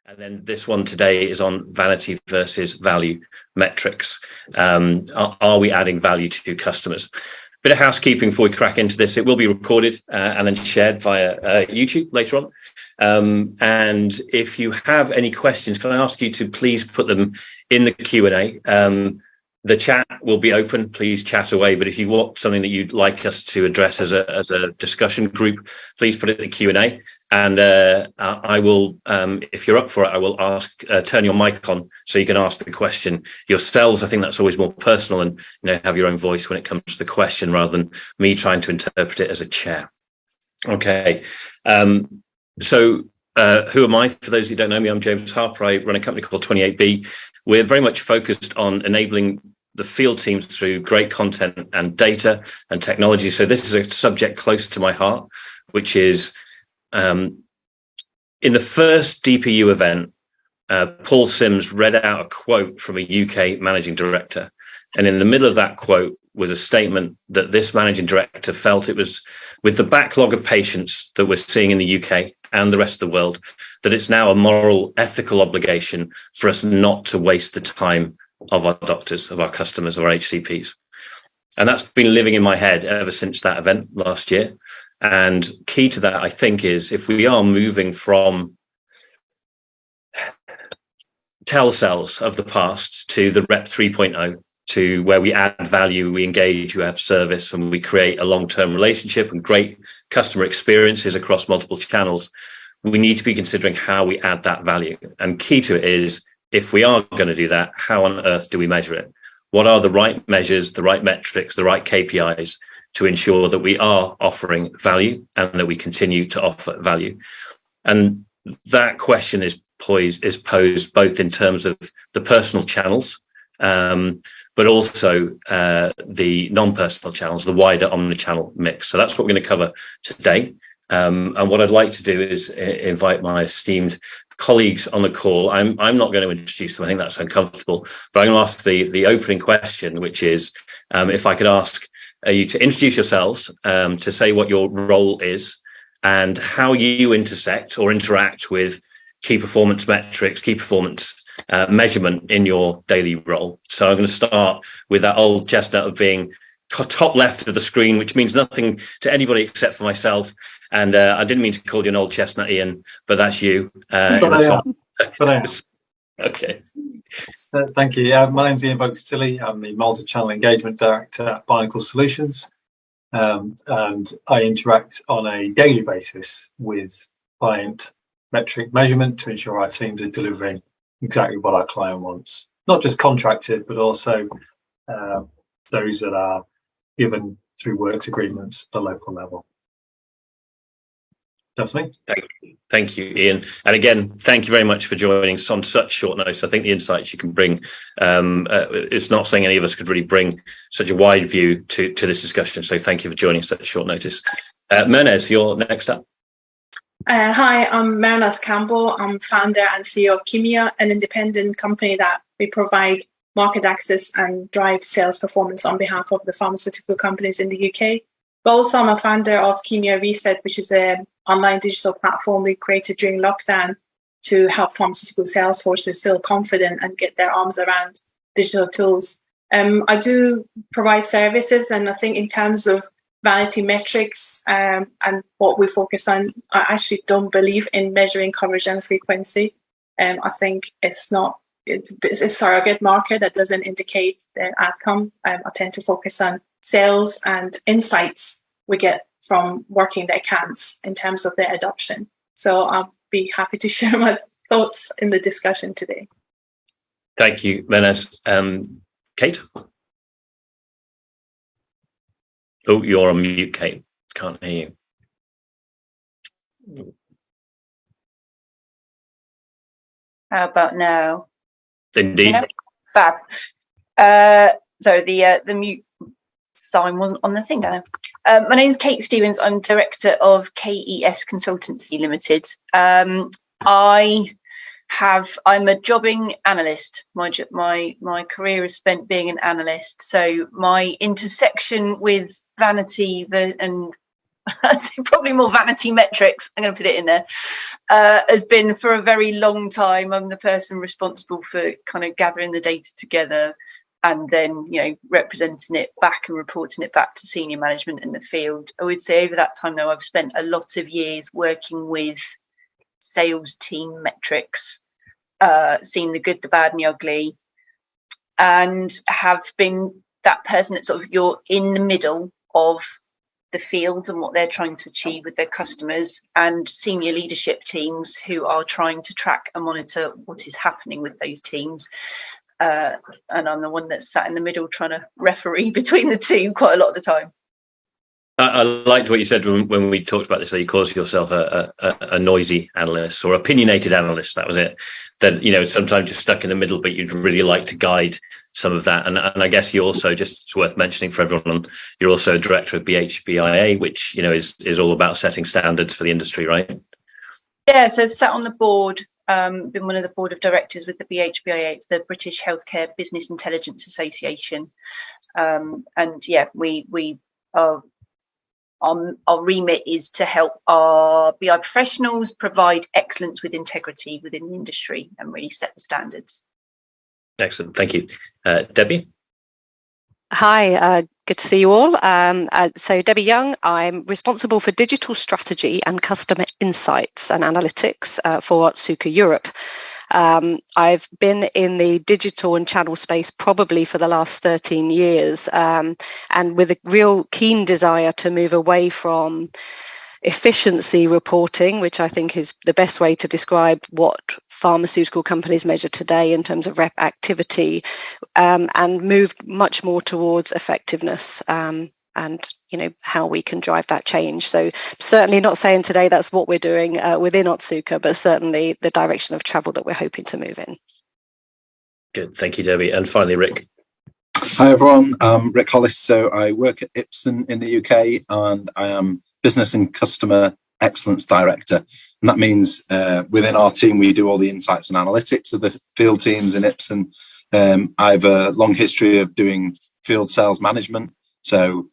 And then this one today is on vanity versus value metrics. Are we adding value to customers? Bit of housekeeping before we crack into this. It will be recorded and then shared via YouTube later on. And if you have any questions, can I ask you to please put them in the Q&A? The chat will be open. Please chat away. But if you want something that you'd like us to address as a discussion group, please put it in the Q&A. And I will, if you're up for it, I will ask, turn your mic on so you can ask the question yourselves. I think that's always more personal and have your own voice when it comes to the question rather than me trying to interpret it as a chair. Okay. So who am I? For those who don't know me, I'm James Harper. I run a company called 28B. We're very much focused on enabling the field teams through great content and data and technology. So this is a subject close to my heart, which is in the first DPU event, Paul Sims read out a quote from a UK managing director. And in the middle of that quote was a statement that this managing director felt it was with the backlog of patients that we're seeing in the UK and the rest of the world, that it's now a moral, ethical obligation for us not to waste the time of our doctors, of our customers, of our HCPs. And that's been living in my head ever since that event last year. And key to that, I think, is if we are moving from telcells of the past to the Rep 3.0, to where we add value, we engage, we have service, and we create a long-term relationship and great customer experiences across multiple channels, we need to be considering how we add that value. And key to it is, if we are going to do that, how on earth do we measure it? What are the right measures, the right metrics, the right KPIs to ensure that we are offering value and that we continue to offer value? And that question is posed both in terms of the personal channels, but also the non-personal channels, the wider omnichannel mix. So that's what we're going to cover today. And what I'd like to do is invite my esteemed colleagues on the call. I'm not going to introduce them. I think that's uncomfortable. But I'm going to ask the opening question, which is if I could ask you to introduce yourselves, to say what your role is and how you intersect or interact with key performance metrics, key performance measurement in your daily role. So I'm going to start with that old chestnut of being top left of the screen, which means nothing to anybody except for myself. And I didn't mean to call you an old chestnut, Ian, but that's you. Okay. Thank you. My name's Ian Boakes-Tilley. I'm the multi-channel engagement director at Bionicle Solutions, and I interact on a daily basis with client metric measurement to ensure our teams are delivering exactly what our client wants, not just contracted, but also those that are given through works agreements at a local level. That's me. Thank you, Ian. And again, thank you very much for joining us on such short notice. I think the insights you can bring, it's not something any of us could really bring such a wide view to this discussion. So thank you for joining such short notice. Mernez, you're next up. Hi, I'm Mernez Campbell. I'm founder and CEO of KPIs, an independent company that we provide market access and drive sales performance on behalf of the pharmaceutical companies in the UK. But also I'm a founder of KPIs Reset, which is an online digital platform we created during lockdown to help pharmaceutical sales forces feel confident and get their arms around digital tools. I do provide services, and I think in terms of vanity metrics and what we focus on, I actually don't believe in measuring coverage and frequency. I think it's a surrogate marker that doesn't indicate the outcome. I tend to focus on sales and insights we get from working the accounts in terms of their adoption. So I'll be happy to share my thoughts in the discussion today. Thank you, Mernez. Kate? Oh, you're on mute, Kate. Can't hear you. How about now? Indeed. Yeah. Fab. So the mute sign wasn't on the thing, I know. My name is Kate Stevens. I'm director of KES Consultancy Limited. I'm a jobbing analyst. My career is spent being an analyst. So my intersection with vanity and probably more vanity metrics, I'm going to put it in there, has been for a very long time. I'm the person responsible for kind of gathering the data together and then, you know, representing it back and reporting it back to senior management in the field. I would say over that time, though, I've spent a lot of years working with sales team metrics, seeing the good, the bad and the ugly, and have been that person that sort of, you're in the middle of the field and what they're trying to achieve with their customers, and senior leadership teams who are trying to track and monitor what is happening with those teams. And I'm the one that's sat in the middle trying to referee between the two quite a lot of the time. I liked what you said when we talked about this. So you call yourself a noisy analyst or opinionated analyst. That was it. That, you know, sometimes you're stuck in the middle, but you'd really like to guide some of that. And I guess you also, just it's worth mentioning for everyone, you're also a director of BHBIA, which, you know, is all about setting standards for the industry, right? Yeah. So I've sat on the board, been one of the board of directors with the BHBIA. It's the British Healthcare Business Intelligence Association. And yeah, we are. Our remit is to help our BI professionals provide excellence with integrity within the industry and really set the standards. Excellent. Thank you. Debbie? Hi, good to see you all. So Debbie Young, I'm responsible for digital strategy and customer insights and analytics for Otsuka Europe. I've been in the digital and channel space probably for the last 13 years, and with a real keen desire to move away from efficiency reporting, which I think is the best way to describe what pharmaceutical companies measure today in terms of rep activity, and move much more towards effectiveness. And, you know, how we can drive that change. So certainly not saying today that's what we're doing within Otsuka, but certainly the direction of travel that we're hoping to move in. Good. Thank you, Debbie. And finally, Rick. Hi, everyone. I'm Rick Hollis. So I work at Ipsen in the UK, and I am Business and Customer Excellence Director. And that means within our team, we do all the insights and analytics of the field teams in Ipsen. I have a long history of doing field sales management. So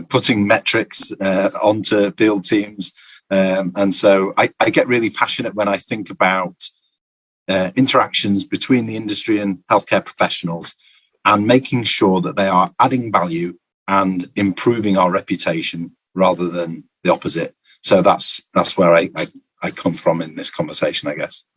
putting metrics onto field teams. And so I get really passionate when I think about interactions between the industry and healthcare professionals and making sure that they are adding value and improving our reputation rather than the opposite. So that's where I come from in this conversation, I guess.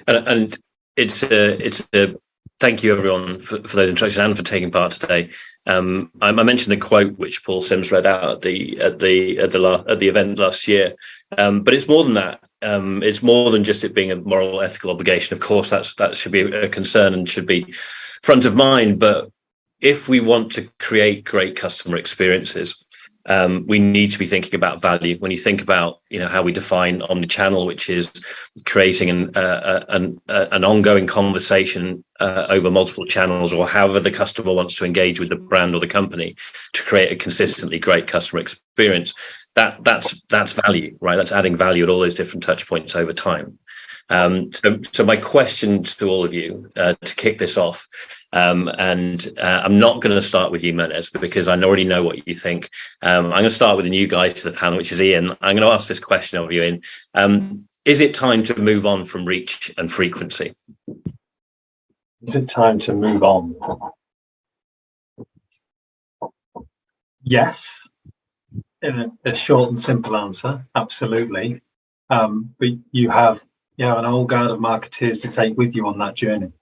And it's a thank you everyone for those introductions and for taking part today. I mentioned the quote which Paul Sims read out at the event last year, but it's more than that. It's more than just it being a moral, ethical obligation. Of course, that should be a concern and should be front of mind. But if we want to create great customer experiences, we need to be thinking about value. When you think about, you know, how we define omnichannel, which is creating an ongoing conversation over multiple channels, or however the customer wants to engage with the brand or the company to create a consistently great customer experience, that's value, right? That's adding value at all those different touch points over time. So my question to all of you to kick this off, and I'm not going to start with you, Menez, because I already know what you think. I'm going to start with a new guy to the panel, which is Ian. I'm going to ask this question of you, Ian. Is it time to move on from reach and frequency? Is it time to move on? Yes. In a short and simple answer, absolutely. But you have an old guard of marketeers to take with you on that journey.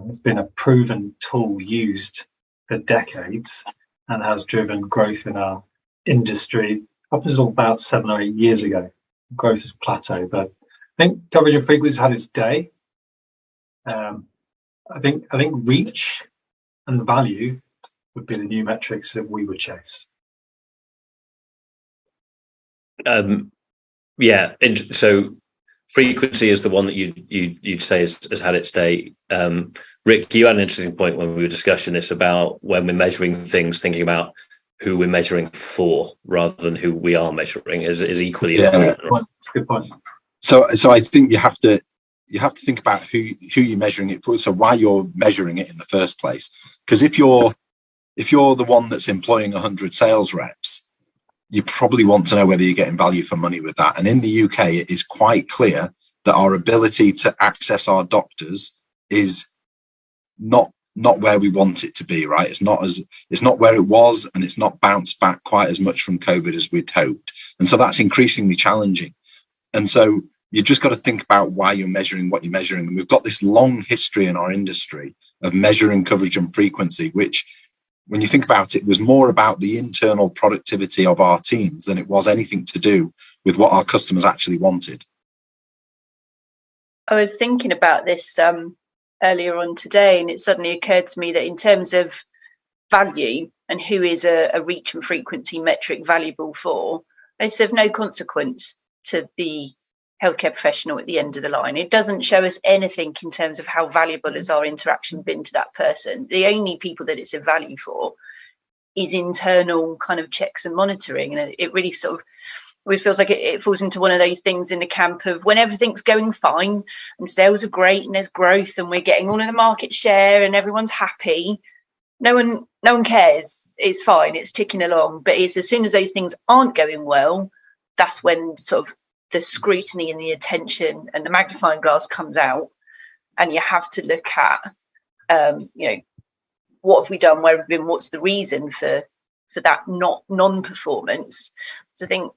It's been a proven tool used for decades and has driven growth in our industry up until about 7 or 8 years ago. Growth has plateaued, but I think coverage and frequency has had its day. I think reach and value would be the new metrics that we would chase. So frequency is the one that you'd say has had its day. Rick, you had an interesting point when we were discussing this about when we're measuring things, thinking about who we're measuring for rather than who we are measuring is equally important. That's a good point. So I think you have to think about who you're measuring it for. So why you're measuring it in the first place. Because if you're the one that's employing 100 sales reps, you probably want to know whether you're getting value for money with that. And in the UK, it is quite clear that our ability to access our doctors is not where we want it to be, right? It's not where it was, and it's not bounced back quite as much from COVID as we'd hoped. And so that's increasingly challenging. And so you just got to think about why you're measuring what you're measuring. And we've got this long history in our industry of measuring coverage and frequency, which, when you think about it, was more about the internal productivity of our teams than it was anything to do with what our customers actually wanted. I was thinking about this earlier on today, and it suddenly occurred to me that in terms of value and who is a reach and frequency metric valuable for, it's of no consequence to the healthcare professional at the end of the line. It doesn't show us anything in terms of how valuable has our interaction been to that person. The only people that it's of value for is internal kind of checks and monitoring. And it really sort of always feels like it falls into one of those things in the camp of when everything's going fine and sales are great and there's growth and we're getting all of the market share and everyone's happy. No one cares. It's fine. It's ticking along. But it's as soon as those things aren't going well, that's when sort of the scrutiny and the attention and the magnifying glass comes out, and you have to look at, what have we done, where have we been, what's the reason for that non-performance. So I think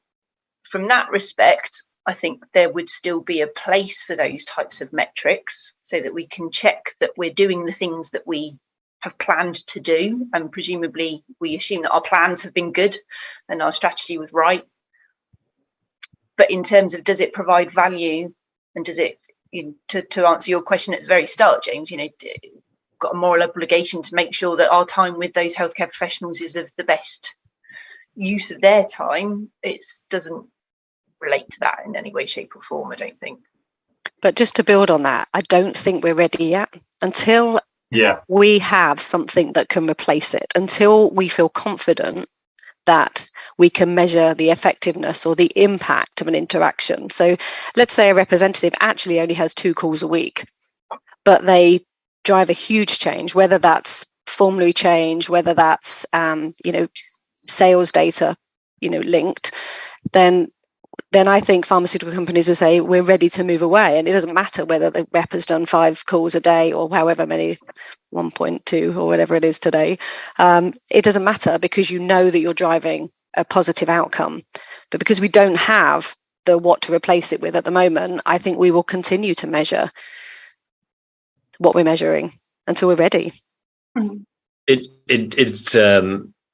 from that respect, I think there would still be a place for those types of metrics so that we can check that we're doing the things that we have planned to do, and presumably we assume that our plans have been good and our strategy was right. But in terms of, does it provide value, and does it, to answer your question at the very start, James, got a moral obligation to make sure that our time with those healthcare professionals is of the best use of their time. It doesn't relate to that in any way, shape or form, I don't think. But just to build on that, I don't think we're ready yet until we have something that can replace it, until we feel confident that we can measure the effectiveness or the impact of an interaction. So let's say a representative actually only has 2 calls a week, but they drive a huge change, whether that's formulary change, whether that's, sales data, linked, then I think pharmaceutical companies will say we're ready to move away. And it doesn't matter whether the rep has done 5 calls a day or however many, 1.2 or whatever it is today. It doesn't matter, because you know that you're driving a positive outcome. But because we don't have the what to replace it with at the moment, I think we will continue to measure what we're measuring until we're ready.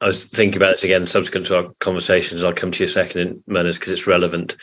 I was thinking about this again subsequent to our conversations. I'll come to you a second in minutes because it's relevant.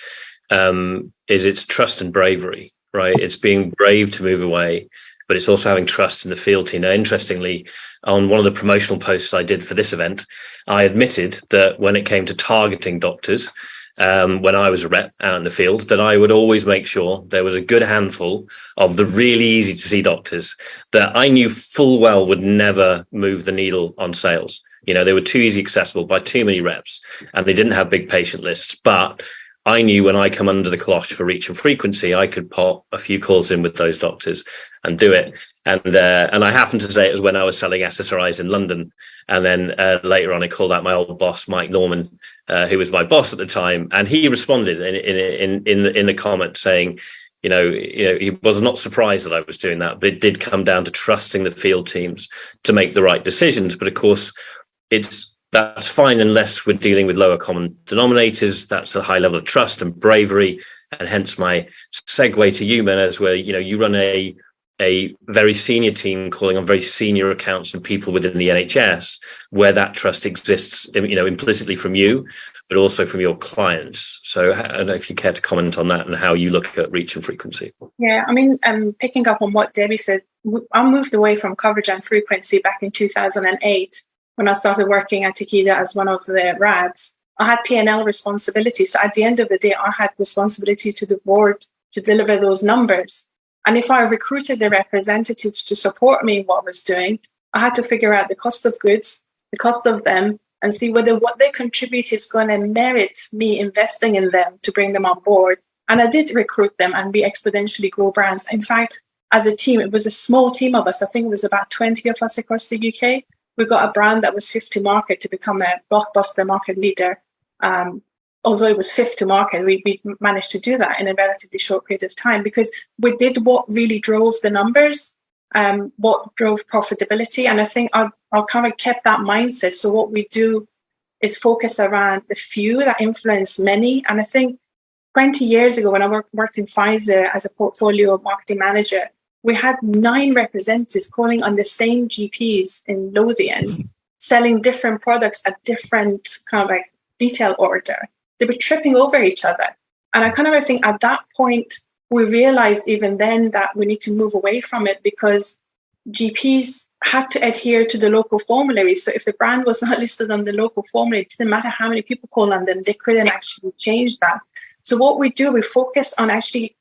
It's trust and bravery, right? It's being brave to move away, but it's also having trust in the field team. Now, interestingly, on one of the promotional posts I did for this event, I admitted that when it came to targeting doctors, when I was a rep out in the field, that I would always make sure there was a good handful of the really easy to see doctors that I knew full well would never move the needle on sales. They were too easy accessible by too many reps, and they didn't have big patient lists. But I knew when I come under the cloche for reach and frequency, I could pop a few calls in with those doctors and do it. And I happen to say it was when I was selling SSRIs in London. And then later on, I called out my old boss, Mike Norman, who was my boss at the time. And he responded in the comment saying, he was not surprised that I was doing that, but it did come down to trusting the field teams to make the right decisions. But of course, that's fine unless we're dealing with lower common denominators. That's a high level of trust and bravery, and hence my segue to you, Menez, where you run a very senior team calling on very senior accounts and people within the NHS, where that trust exists, implicitly from you, but also from your clients. So I don't know if you care to comment on that and how you look at reach and frequency. Yeah, picking up on what Debbie said, I moved away from coverage and frequency back in 2008. When I started working at Takeda as one of the RADs, I had P&L responsibility. So at the end of the day, I had responsibility to the board to deliver those numbers. And if I recruited the representatives to support me in what I was doing, I had to figure out the cost of goods, the cost of them, and see whether what they contribute is going to merit me investing in them to bring them on board. And I did recruit them, and we exponentially grow brands. In fact, as a team, it was a small team of us. I think it was about 20 of us across the UK. We got a brand that was 50 market to become a blockbuster market leader. Although it was fifth to market, we managed to do that in a relatively short period of time because we did what really drove the numbers, what drove profitability. And I think I've kind of kept that mindset. So what we do is focus around the few that influence many. And I think 20 years ago, when I worked in Pfizer as a portfolio marketing manager, we had 9 representatives calling on the same GPs in Lothian, selling different products at different kind of like detail order. They were tripping over each other. And I think at that point, we realized even then that we need to move away from it because GPs had to adhere to the local formulary. So if the brand was not listed on the local formulary, it didn't matter how many people call on them, they couldn't actually change that. So what we do, we focus on actually,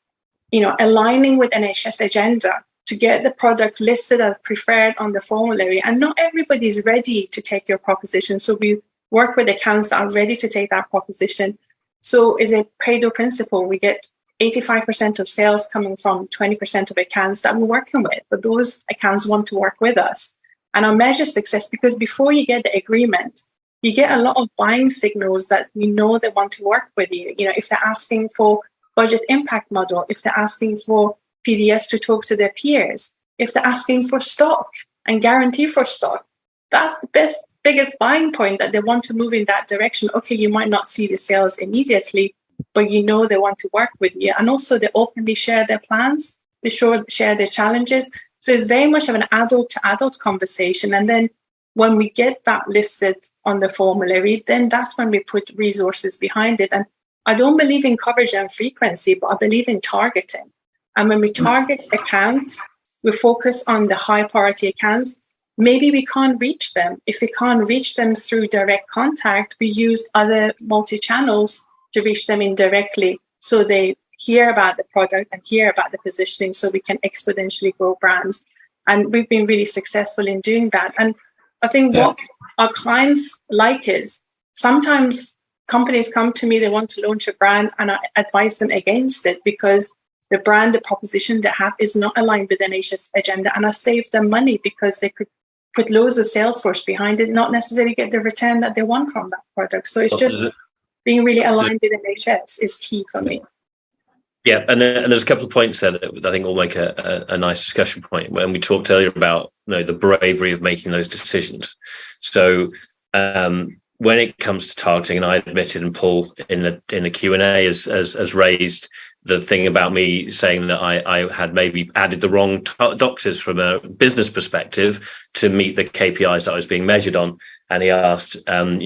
aligning with NHS agenda to get the product listed as preferred on the formulary. And not everybody's ready to take your proposition. So we work with accounts that are ready to take that proposition. So it's a Pareto principle. We get 85% of sales coming from 20% of accounts that we're working with, but those accounts want to work with us. And I measure success because before you get the agreement, you get a lot of buying signals that they want to work with you. If they're asking for budget impact model, if they're asking for PDF to talk to their peers, if they're asking for stock and guarantee for stock, that's the biggest buying point that they want to move in that direction. Okay, you might not see the sales immediately, but they want to work with you. And also they openly share their plans, they share their challenges. So it's very much of an adult to adult conversation. And then when we get that listed on the formulary, then that's when we put resources behind it. And I don't believe in coverage and frequency, but I believe in targeting. And when we target accounts, we focus on the high priority accounts. Maybe we can't reach them. If we can't reach them through direct contact, we use other multi-channels to reach them indirectly. So they hear about the product and hear about the positioning so we can exponentially grow brands. And we've been really successful in doing that. And I think what our clients like is sometimes companies come to me, they want to launch a brand and I advise them against it because the brand, the proposition they have is not aligned with NHS agenda. And I save them money because they could put loads of sales force behind it, not necessarily get the return that they want from that product. So it's just being really aligned with NHS is key for me. Yeah, and there's a couple of points there that I think will make a nice discussion point when we talked earlier about the bravery of making those decisions. So when it comes to targeting, and I admitted, and Paul in the Q&A has raised the thing about me saying that I had maybe added the wrong doctors from a business perspective to meet the KPIs that I was being measured on. And he asked, do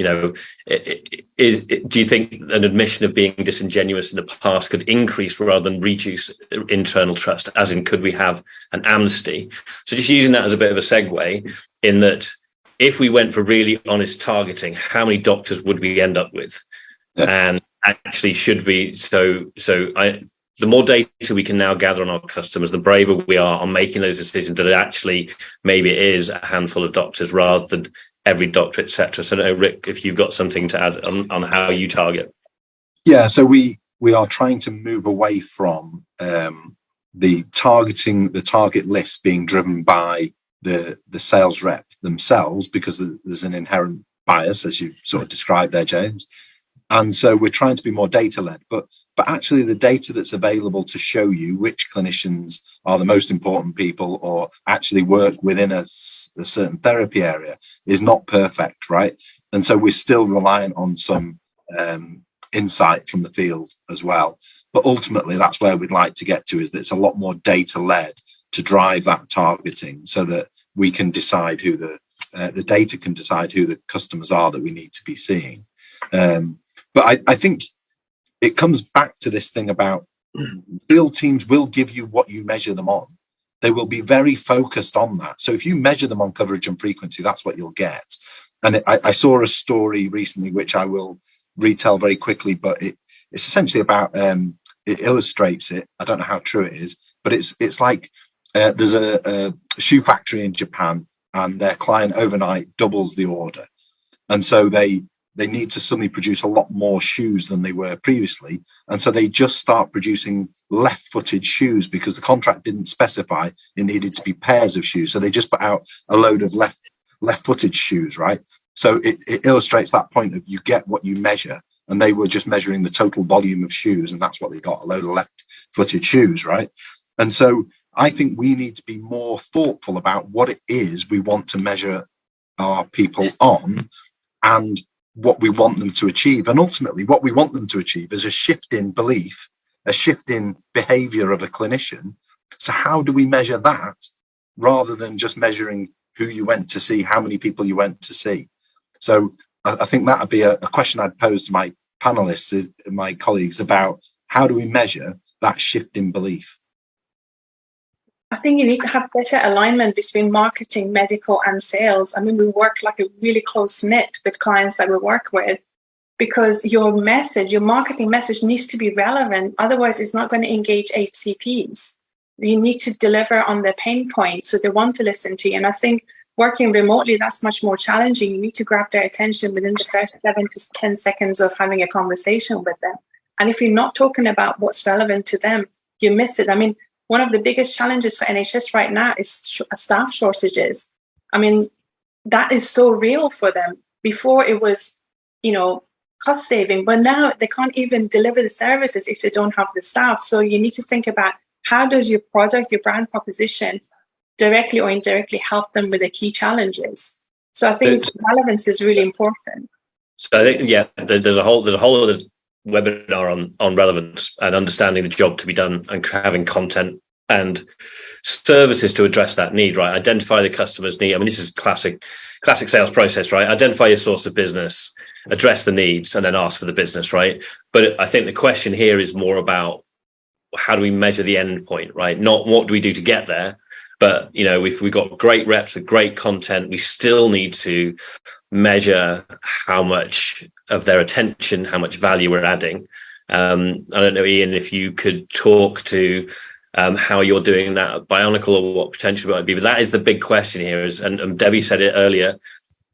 you think an admission of being disingenuous in the past could increase rather than reduce internal trust? As in, could we have an amnesty? So just using that as a bit of a segue, in that if we went for really honest targeting, how many doctors would we end up with? Yeah. And actually, should we? The more data we can now gather on our customers, the braver we are on making those decisions that actually maybe it is a handful of doctors rather than every doctor, etc. So, Rick, if you've got something to add on how you target. Yeah, so we are trying to move away from the target list being driven by the sales rep themselves, because there's an inherent bias, as you sort of described there, James. And so we're trying to be more data-led, but actually the data that's available to show you which clinicians are the most important people or actually work within a certain therapy area is not perfect, right? And so we're still reliant on some insight from the field as well. But ultimately, that's where we'd like to get to, is that it's a lot more data-led to drive that targeting so that we can decide who the data can decide who the customers are that we need to be seeing. But I think it comes back to this thing about field teams will give you what you measure them on. They will be very focused on that. So if you measure them on coverage and frequency, that's what you'll get. And I saw a story recently, which I will retell very quickly, but it's essentially about, it illustrates it. I don't know how true it is, but it's like there's a shoe factory in Japan and their client overnight doubles the order. And so they need to suddenly produce a lot more shoes than they were previously. And so they just start producing left-footed shoes because the contract didn't specify it needed to be pairs of shoes. So they just put out a load of left-footed shoes, right? So it illustrates that point of you get what you measure. and they were just measuring the total volume of shoes, and that's what they got, a load of left-footed shoes, right? And so I think we need to be more thoughtful about what it is we want to measure our people on and what we want them to achieve. And ultimately, what we want them to achieve is a shift in belief, a shift in behavior of a clinician. So how do we measure that rather than just measuring who you went to see, how many people you went to see? So I think that would be a question I'd pose to my panelists, my colleagues, about how do we measure that shift in belief? I think you need to have better alignment between marketing, medical, and sales. I mean, we work like a really close knit with clients that we work with, because your message, your marketing message needs to be relevant. Otherwise, it's not going to engage HCPs. You need to deliver on their pain points, so they want to listen to you. And I think working remotely, that's much more challenging. You need to grab their attention within the first 7 to 10 seconds of having a conversation with them. And if you're not talking about what's relevant to them, you miss it. I mean, one of the biggest challenges for NHS right now is staff shortages. I mean, that is so real for them. Before it was, cost saving, but now they can't even deliver the services if they don't have the staff. So you need to think about, how does your product, your brand proposition directly or indirectly help them with the key challenges? So I think relevance is really important. So I think, there's a whole other webinar on relevance and understanding the job to be done and having content and services to address that need, right? Identify the customer's need. I mean, this is classic sales process, right? Identify your source of business, address the needs, and then ask for the business, right? But I think the question here is more about, how do we measure the end point, right? Not what do we do to get there, but if we've got great reps with great content, we still need to measure how much of their attention, how much value we're adding. I don't know, Ian, if you could talk to how you're doing that at Bionicle, or what potentially might be, but that is the big question here. And Debbie said it earlier,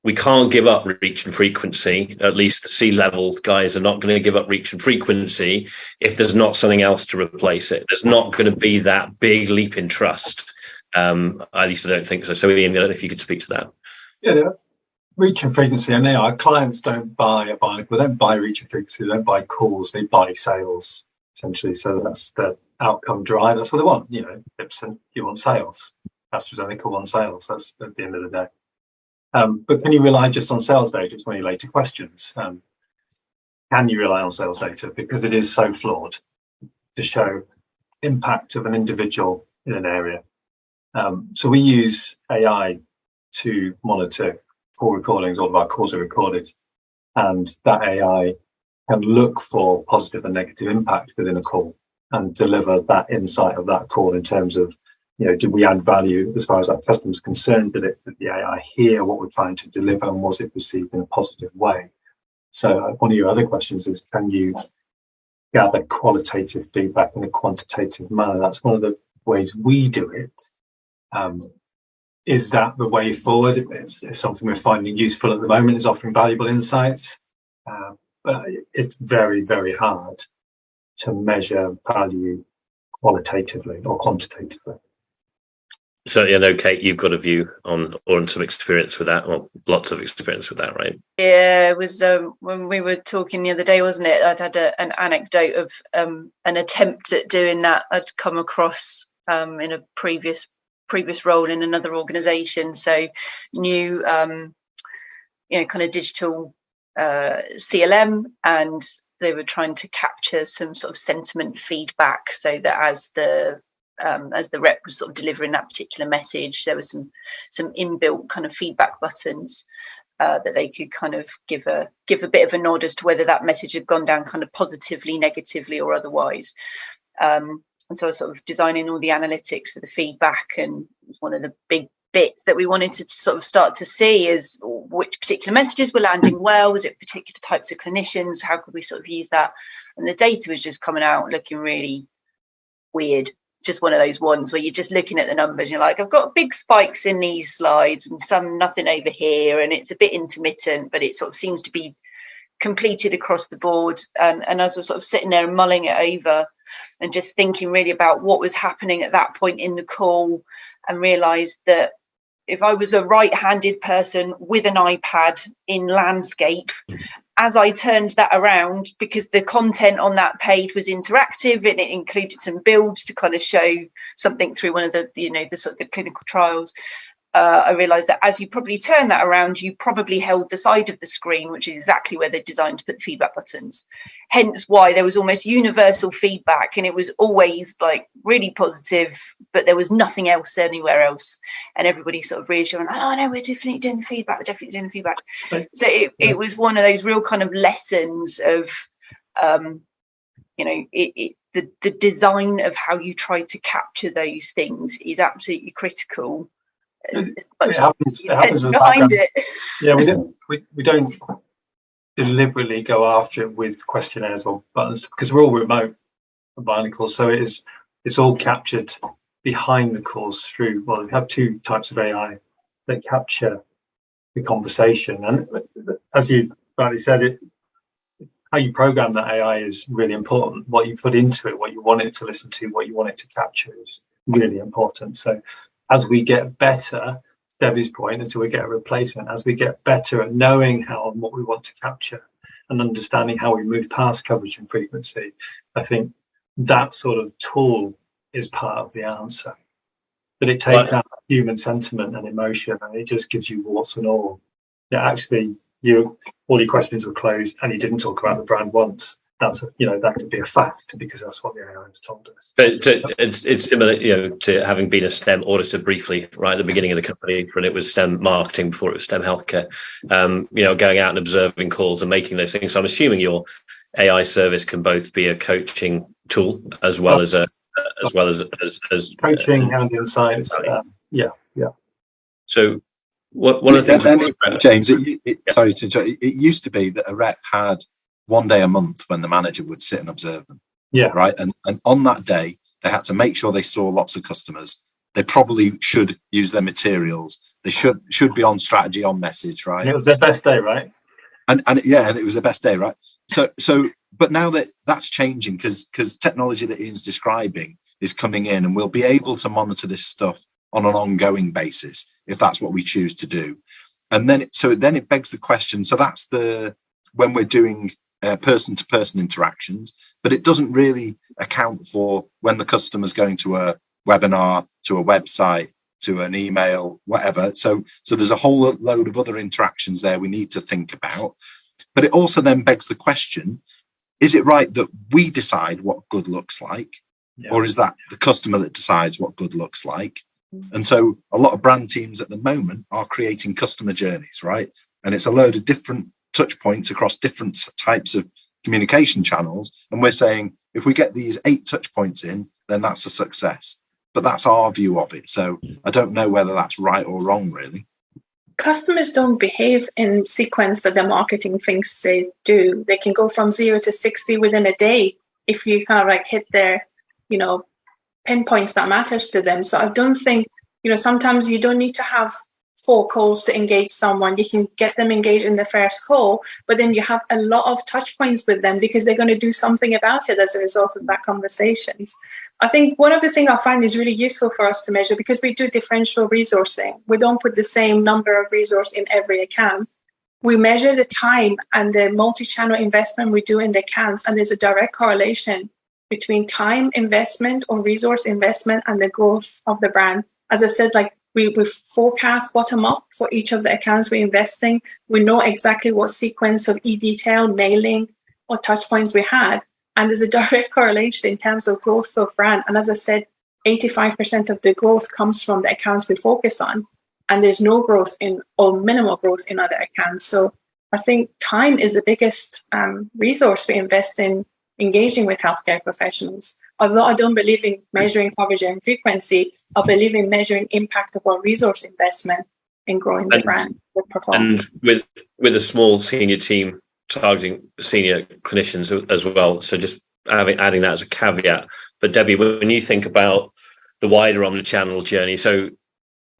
we can't give up reach and frequency. At least the C-level guys are not going to give up reach and frequency if there's not something else to replace it. There's not going to be that big leap in trust. At least I don't think so. So Ian, I don't know if you could speak to that. Yeah, reach and frequency. And our clients don't buy a Bionicle, they don't buy reach and frequency, they don't buy calls, they buy sales, essentially. So that's the outcome drive. That's what they want. Ipsen, you want sales. AstraZeneca want sales. That's at the end of the day. But can you rely just on sales data? It's one of your later questions. Can you rely on sales data? Because it is so flawed to show impact of an individual in an area. So we use AI to monitor call recordings. All of our calls are recorded, and that AI can look for positive and negative impact within a call and deliver that insight of that call in terms of, did we add value as far as our customer's concerned? Did the AI hear what we're trying to deliver, and was it received in a positive way? So one of your other questions is, can you gather qualitative feedback in a quantitative manner? That's one of the ways we do it. Is that the way forward? It's something we're finding useful at the moment, is offering valuable insights. But it's very, very hard to measure value qualitatively or quantitatively. So, I know, Kate, you've got a view on, or some experience with that, or lots of experience with that, right? Yeah, it was when we were talking the other day, wasn't it? I'd had an anecdote of an attempt at doing that I'd come across in a previous role in another organisation. So new, kind of digital CLM, and they were trying to capture some sort of sentiment feedback, so that as the rep was sort of delivering that particular message, there was some inbuilt kind of feedback buttons that they could kind of give a bit of a nod as to whether that message had gone down kind of positively, negatively, or otherwise. And so I was sort of designing all the analytics for the feedback, and one of the big bits that we wanted to sort of start to see is which particular messages were landing well. Was it particular types of clinicians? How could we sort of use that? And the data was just coming out looking really weird. Just one of those ones where you're just looking at the numbers, you're like, I've got big spikes in these slides and some nothing over here, and it's a bit intermittent, but it sort of seems to be completed across the board. And as I was sort of sitting there and mulling it over and just thinking really about what was happening at that point in the call, and realised that if I was a right-handed person with an iPad in landscape, as I turned that around, because the content on that page was interactive and it included some builds to kind of show something through one of the, the sort of the clinical trials, I realised that as you probably turn that around, you probably held the side of the screen, which is exactly where they're designed to put the feedback buttons. Hence why there was almost universal feedback, and it was always like really positive, but there was nothing else anywhere else. And everybody sort of reassuring, oh no, we're definitely doing the feedback, we're definitely doing the feedback. So it was one of those real kind of lessons of, the design of how you try to capture those things is absolutely critical. It happens behind it. Yeah, we don't deliberately go after it with questionnaires or buttons because we're all remote at Bionicle, so it's all captured behind the calls through. Well, we have two types of AI that capture the conversation, and as you rightly said, how you program that AI is really important. What you put into it, what you want it to listen to, what you want it to capture is really important. So as we get better, Debbie's point, until we get a replacement, as we get better at knowing how and what we want to capture and understanding how we move past coverage and frequency, I think that sort of tool is part of the answer. But it takes out human sentiment and emotion, and it just gives you warts and all. Yeah, actually, all your questions were closed, and you didn't talk about the brand once. That's that could be a fact because that's what the AI has told us. But it's similar, to having been a STEM auditor briefly, right at the beginning of the company, when it was STEM marketing before it was STEM healthcare. Going out and observing calls and making those things. So I'm assuming your AI service can both be a coaching tool as well as coaching and insights. Yeah. So one of the things, James, sorry to interrupt. It used to be that a rep had one day a month when the manager would sit and observe them. Yeah. Right. And on that day, they had to make sure they saw lots of customers. They probably should use their materials. They should be on strategy, on message, right? And it was their best day, right? And it was the best day, right? So but now that's changing because technology that Ian's describing is coming in, and we'll be able to monitor this stuff on an ongoing basis if that's what we choose to do. And then it begs the question. So that's when we're doing person-to-person interactions, but it doesn't really account for when the customer's going to a webinar, to a website, to an email, whatever. So there's a whole load of other interactions there we need to think about. But it also then begs the question, is it right that we decide what good looks like? Yeah. Or is that the customer that decides what good looks like? And so a lot of brand teams at the moment are creating customer journeys, right? And it's a load of different touch points across different types of communication channels. And we're saying, if we get these 8 touch points in, then that's a success. But that's our view of it. So I don't know whether that's right or wrong, really. Customers don't behave in sequence that the marketing thinks they do. They can go from 0 to 60 within a day if you kind of like hit their, pinpoints that matters to them. So I don't think, sometimes you don't need to have 4 calls to engage someone. You can get them engaged in the first call, but then you have a lot of touch points with them because they're going to do something about it as a result of that conversations. I think one of the things I find is really useful for us to measure, because we do differential resourcing. We don't put the same number of resource in every account. We measure the time and the multi-channel investment we do in the accounts, and there's a direct correlation between time investment or resource investment and the growth of the brand. As I said, we forecast bottom up for each of the accounts we're investing. We know exactly what sequence of e-detail, mailing, or touch points we had. And there's a direct correlation in terms of growth of brand. And as I said, 85% of the growth comes from the accounts we focus on. And there's no growth or minimal growth in other accounts. So I think time is the biggest resource we invest in engaging with healthcare professionals. Although I don't believe in measuring coverage and frequency, I believe in measuring impact of our resource investment in growing the brand with performance. And with a small senior team targeting senior clinicians as well. So just adding that as a caveat. But Debbie, when you think about the wider omnichannel journey, so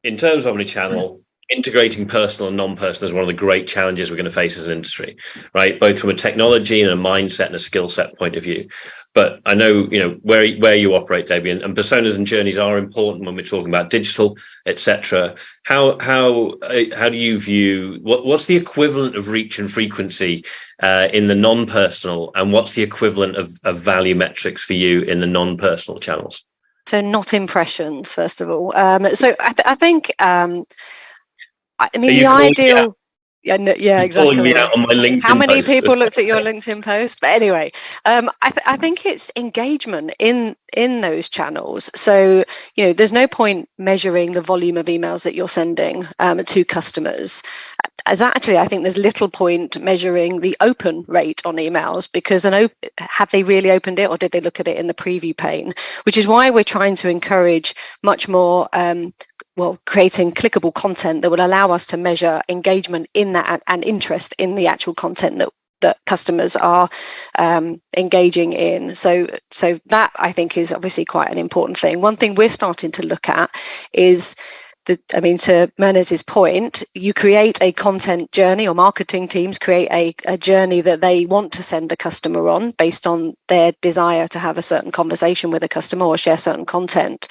in terms of omnichannel, integrating personal and non-personal is one of the great challenges we're going to face as an industry, right? Both from a technology and a mindset and a skill set point of view. But I know, where you operate, Debbie, and personas and journeys are important when we're talking about digital, etc. How do you view what's the equivalent of reach and frequency in the non-personal, and what's the equivalent of value metrics for you in the non-personal channels? So not impressions, first of all. So I think, the ideal. Yeah, exactly. Calling me out on my LinkedIn How many post. people looked at your LinkedIn post? But anyway, I think it's engagement in those channels. So, there's no point measuring the volume of emails that you're sending to customers. As actually, I think there's little point measuring the open rate on emails, because have they really opened it, or did they look at it in the preview pane? Which is why we're trying to encourage much more creating clickable content that will allow us to measure engagement in that and interest in the actual content that customers are engaging in. So that, I think, is obviously quite an important thing. One thing we're starting to look at is to Mernez's point, you create a content journey, or marketing teams create a journey that they want to send a customer on based on their desire to have a certain conversation with a customer or share certain content.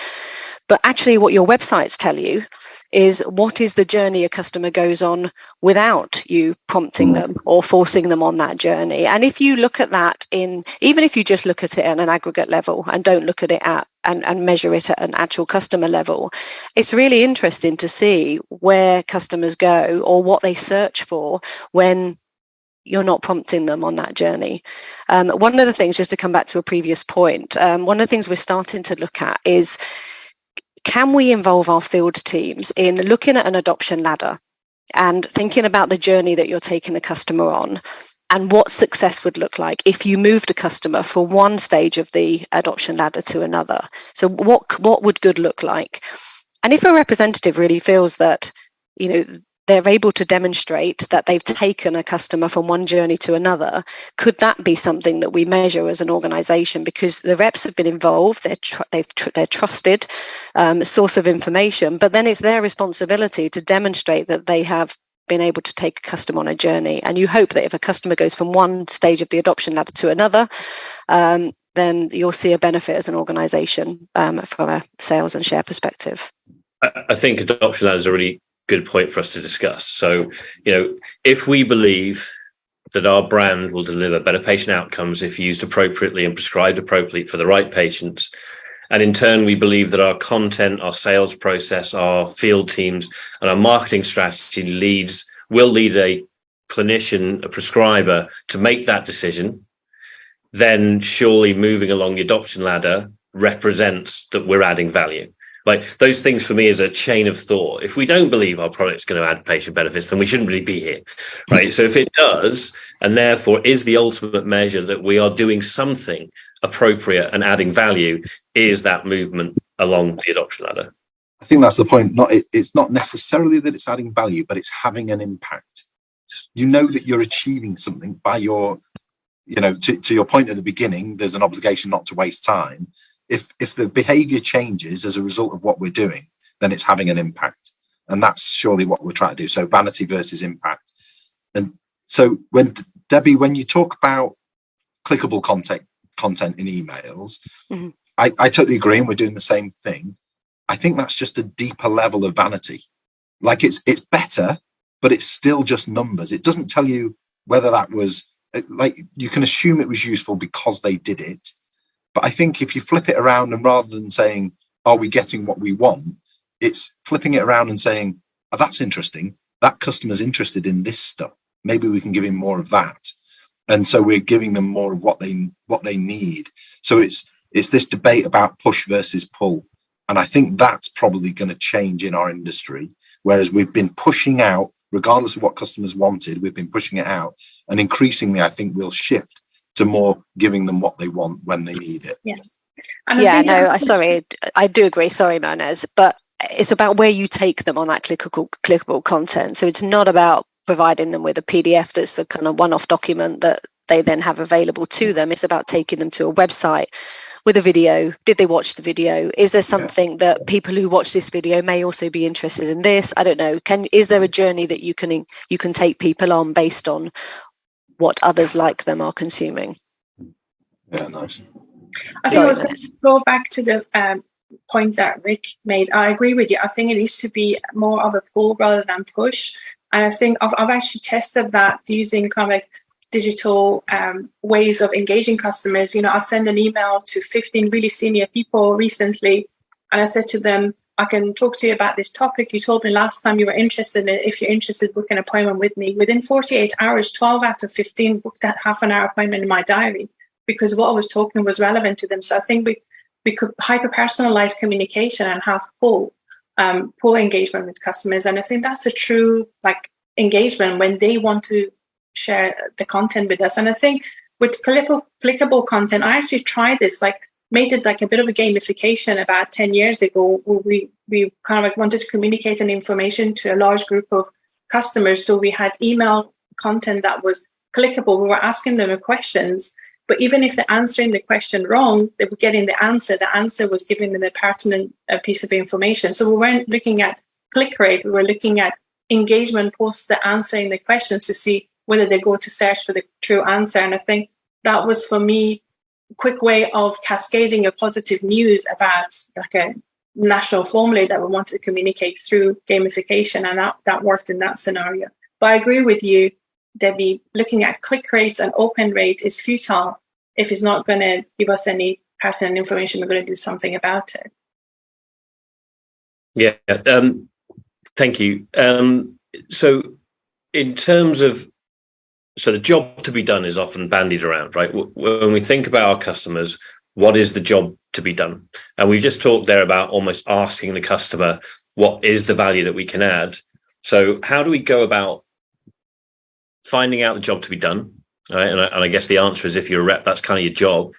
But actually what your websites tell you is what is the journey a customer goes on without you prompting them or forcing them on that journey. And if you look at that even if you just look at it at an aggregate level and don't look at it and measure it at an actual customer level, it's really interesting to see where customers go or what they search for when you're not prompting them on that journey. One of the things, just to come back to a previous point, one of the things we're starting to look at is, can we involve our field teams in looking at an adoption ladder and thinking about the journey that you're taking a customer on, and what success would look like if you moved a customer from one stage of the adoption ladder to another? So what would good look like? And if a representative really feels that, they're able to demonstrate that they've taken a customer from one journey to another, could that be something that we measure as an organization? Because the reps have been involved, they're trusted source of information, but then it's their responsibility to demonstrate that they have been able to take a customer on a journey. And you hope that if a customer goes from one stage of the adoption ladder to another, then you'll see a benefit as an organization from a sales and share perspective. I think adoption ladder is a really good point for us to discuss. So, if we believe that our brand will deliver better patient outcomes if used appropriately and prescribed appropriately for the right patients, and in turn we believe that our content, our sales process, our field teams and our marketing strategy will lead a clinician, a prescriber, to make that decision, then surely moving along the adoption ladder represents that we're adding value. Like, those things for me is a chain of thought. If we don't believe our product's going to add patient benefits, then we shouldn't really be here, right? So if it does, and therefore is the ultimate measure that we are doing something appropriate and adding value, is that movement along the adoption ladder. I think that's the point. It's not necessarily that it's adding value, but it's having an impact. You know that you're achieving something by your, to your point at the beginning, there's an obligation not to waste time. If the behavior changes as a result of what we're doing, then it's having an impact. And that's surely what we're trying to do. So vanity versus impact. And so when you talk about clickable content in emails, mm-hmm. I totally agree, and we're doing the same thing. I think that's just a deeper level of vanity. Like, it's better, but it's still just numbers. It doesn't tell you whether that was, like, you can assume it was useful because they did it. But I think if you flip it around, and rather than saying, are we getting what we want? It's flipping it around and saying, oh, that's interesting. That customer's interested in this stuff. Maybe we can give him more of that. And so we're giving them more of what they need. So it's this debate about push versus pull. And I think that's probably going to change in our industry. Whereas we've been pushing out, regardless of what customers wanted, we've been pushing it out. And increasingly, I think we'll shift to more giving them what they want when they need it. Yeah. Sorry, I do agree. Sorry, Mernez, but it's about where you take them on that clickable content. So it's not about providing them with a PDF that's a kind of one-off document that they then have available to them. It's about taking them to a website with a video? Did they watch the video? Is there something that people who watch this video may also be interested in this? I don't know. Is there a journey that you can take people on based on what others like them are consuming? Yeah, nice. I think I was going to go back to the point that Rick made. I agree with you. I think it needs to be more of a pull rather than push. And I think I've actually tested that using kind of like digital ways of engaging customers. I sent an email to 15 really senior people recently, and I said to them, I can talk to you about this topic. You told me last time you were interested in it. If you're interested, book an appointment with me. Within 48 hours, 12 out of 15 booked that half-an-hour appointment in my diary because what I was talking was relevant to them. So I think we could hyper-personalize communication and have pull engagement with customers. And I think that's a true engagement when they want to share the content with us. And I think with clickable content, I actually tried this, made it a bit of a gamification about 10 years ago, where we kind of wanted to communicate an information to a large group of customers. So we had email content that was clickable. We were asking them questions, but even if they're answering the question wrong, they were getting the answer. The answer was giving them a pertinent piece of information. So we weren't looking at click rate. We were looking at engagement post the answering the questions to see whether they go to search for the true answer. And I think that was, for me, a quick way of cascading a positive news about a national formula that we wanted to communicate through gamification. And that worked in that scenario. But I agree with you, Debbie, looking at click rates and open rate is futile. If it's not going to give us any pertinent information, we're going to do something about it. Yeah, thank you. So in terms of, the job to be done is often bandied around, right? When we think about our customers, what is the job to be done? And we've just talked there about almost asking the customer, what is the value that we can add? So how do we go about finding out the job to be done? Right? And I guess the answer is, if you're a rep, that's kind of your job.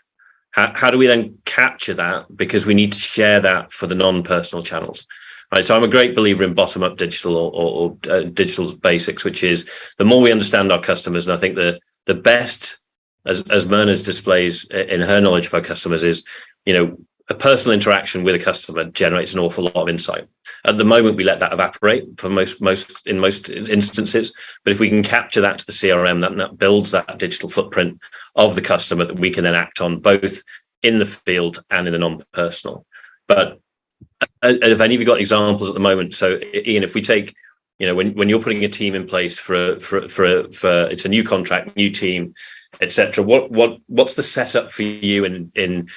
How do we then capture that? Because we need to share that for the non-personal channels. Right, so I'm a great believer in bottom-up digital or digital basics, which is the more we understand our customers, and I think the best, as Myrna's displays in her knowledge of our customers, is, a personal interaction with a customer generates an awful lot of insight. At the moment, we let that evaporate for most instances, but if we can capture that to the CRM, that builds that digital footprint of the customer that we can then act on both in the field and in the non-personal. But have any of you got examples at the moment? So, Ian, if we take, when you're putting a team in place for it's a new contract, new team, etc. What's the setup for you in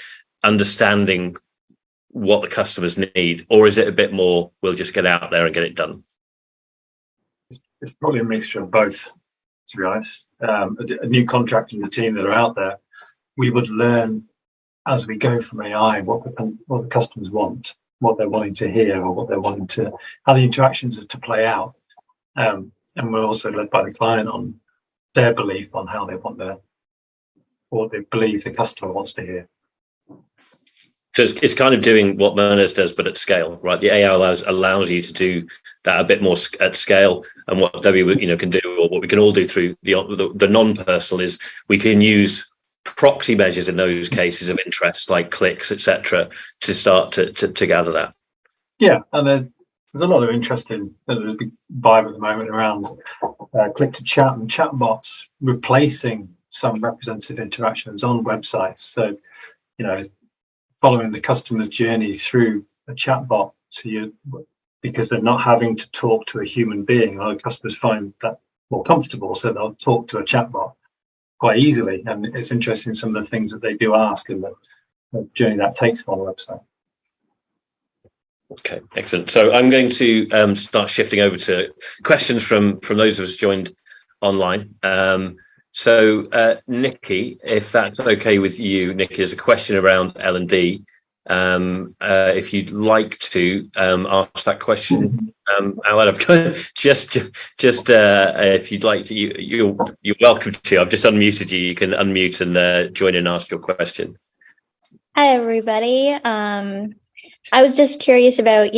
understanding what the customers need, or is it a bit more, we'll just get out there and get it done? It's probably a mixture of both, to be honest. A new contract and the team that are out there, we would learn as we go from AI what the customers want, what they're wanting to hear, or what they're wanting to, how the interactions are to play out. And we're also led by the client on their belief on how they want what they believe the customer wants to hear. So it's kind of doing what Myrna's does, but at scale, right? The AI allows you to do that a bit more at scale. And what Debbie can do, or what we can all do through the non-personal, is we can use proxy measures in those cases of interest, like clicks, etc., to start to gather that. Yeah, and there's a lot of interest in, there's a big vibe at the moment around click to chat and chatbots replacing some representative interactions on websites. So, following the customer's journey through a chatbot, because they're not having to talk to a human being. A lot of customers find that more comfortable, so they'll talk to a chatbot quite easily. And it's interesting, some of the things that they do ask and the journey that takes on the website. Okay, excellent. So I'm going to start shifting over to questions from those of us joined online. So Nikki, if that's okay with you, Nikki, there's a question around L&D. If you'd like to ask that question out loud, just if you'd like to, you're welcome to. I've just unmuted you. You can unmute and join in and ask your question. Hi, everybody. I was just curious about,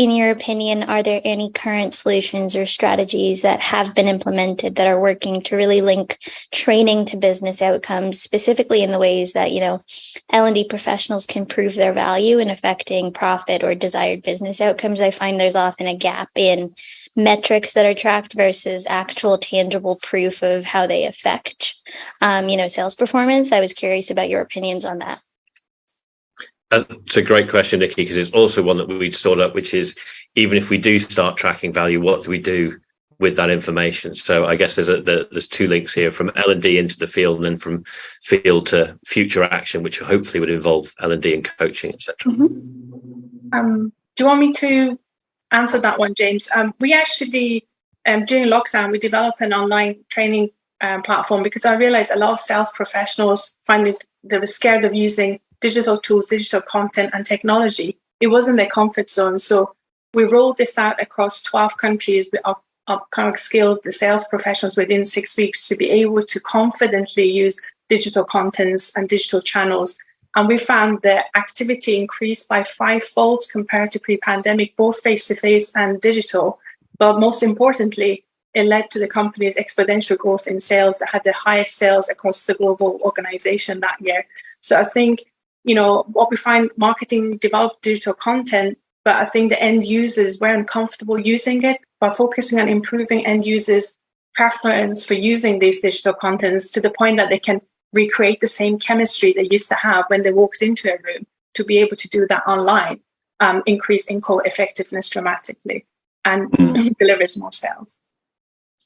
in your opinion, are there any current solutions or strategies that have been implemented that are working to really link training to business outcomes, specifically in the ways that, L&D professionals can prove their value in affecting profit or desired business outcomes? I find there's often a gap in metrics that are tracked versus actual tangible proof of how they affect, sales performance. I was curious about your opinions on that. That's a great question, Nikki, because it's also one that we'd stored up, which is, even if we do start tracking value, what do we do with that information? So I guess there's two links here, from L&D into the field, and then from field to future action, which hopefully would involve L&D and coaching, etc. Mm-hmm. Do you want me to answer that one, James? We actually, during lockdown, we developed an online training platform, because I realized a lot of sales professionals they were scared of using digital tools, digital content and technology. It wasn't their comfort zone. So we rolled this out across 12 countries. We skilled the sales professionals within 6 weeks to be able to confidently use digital contents and digital channels. And we found the activity increased by 5-fold compared to pre-pandemic, both face-to-face and digital. But most importantly, it led to the company's exponential growth in sales that had the highest sales across the global organization that year. So I think, what we find, marketing developed digital content, but I think the end users weren't comfortable using it. By focusing on improving end users' preference for using these digital contents to the point that they can recreate the same chemistry they used to have when they walked into a room, to be able to do that online, increase in-call effectiveness dramatically and delivers more sales.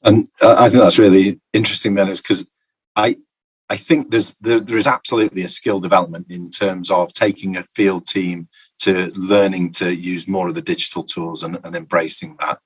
And I think that's really interesting, Dennis, because I think there is absolutely a skill development in terms of taking a field team to learning to use more of the digital tools and embracing that.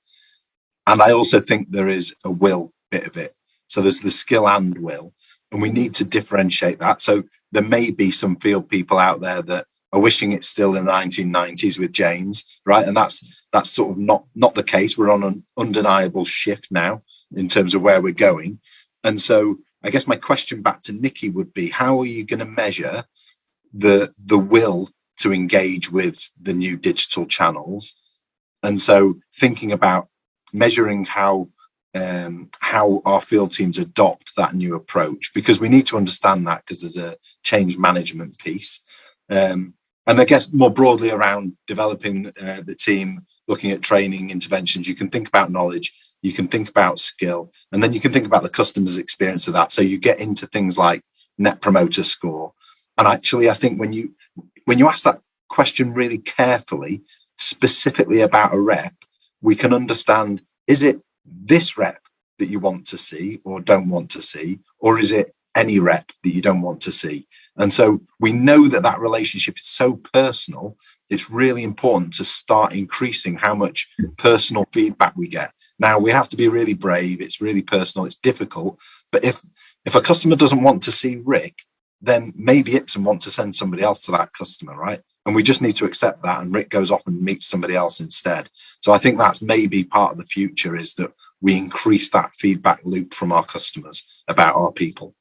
And I also think there is a will bit of it. So there's the skill and will, and we need to differentiate that. So there may be some field people out there that are wishing it's still in the 1990s with James, right? And that's sort of not the case. We're on an undeniable shift now in terms of where we're going. And so I guess my question back to Nikki would be, how are you going to measure the will to engage with the new digital channels? And so thinking about measuring how our field teams adopt that new approach, because we need to understand that, because there's a change management piece. And I guess more broadly around developing the team, looking at training interventions, you can think about knowledge, you can think about skill, and then you can think about the customer's experience of that. So you get into things like net promoter score. And actually, I think when you ask that question really carefully, specifically about a rep, we can understand, is it this rep that you want to see or don't want to see, or is it any rep that you don't want to see? And so we know that relationship is so personal. It's really important to start increasing how much personal feedback we get. Now, we have to be really brave. It's really personal. It's difficult. But if a customer doesn't want to see Rick, then maybe Ipsen want to send somebody else to that customer, right? And we just need to accept that, and Rick goes off and meets somebody else instead. So I think that's maybe part of the future, is that we increase that feedback loop from our customers about our people.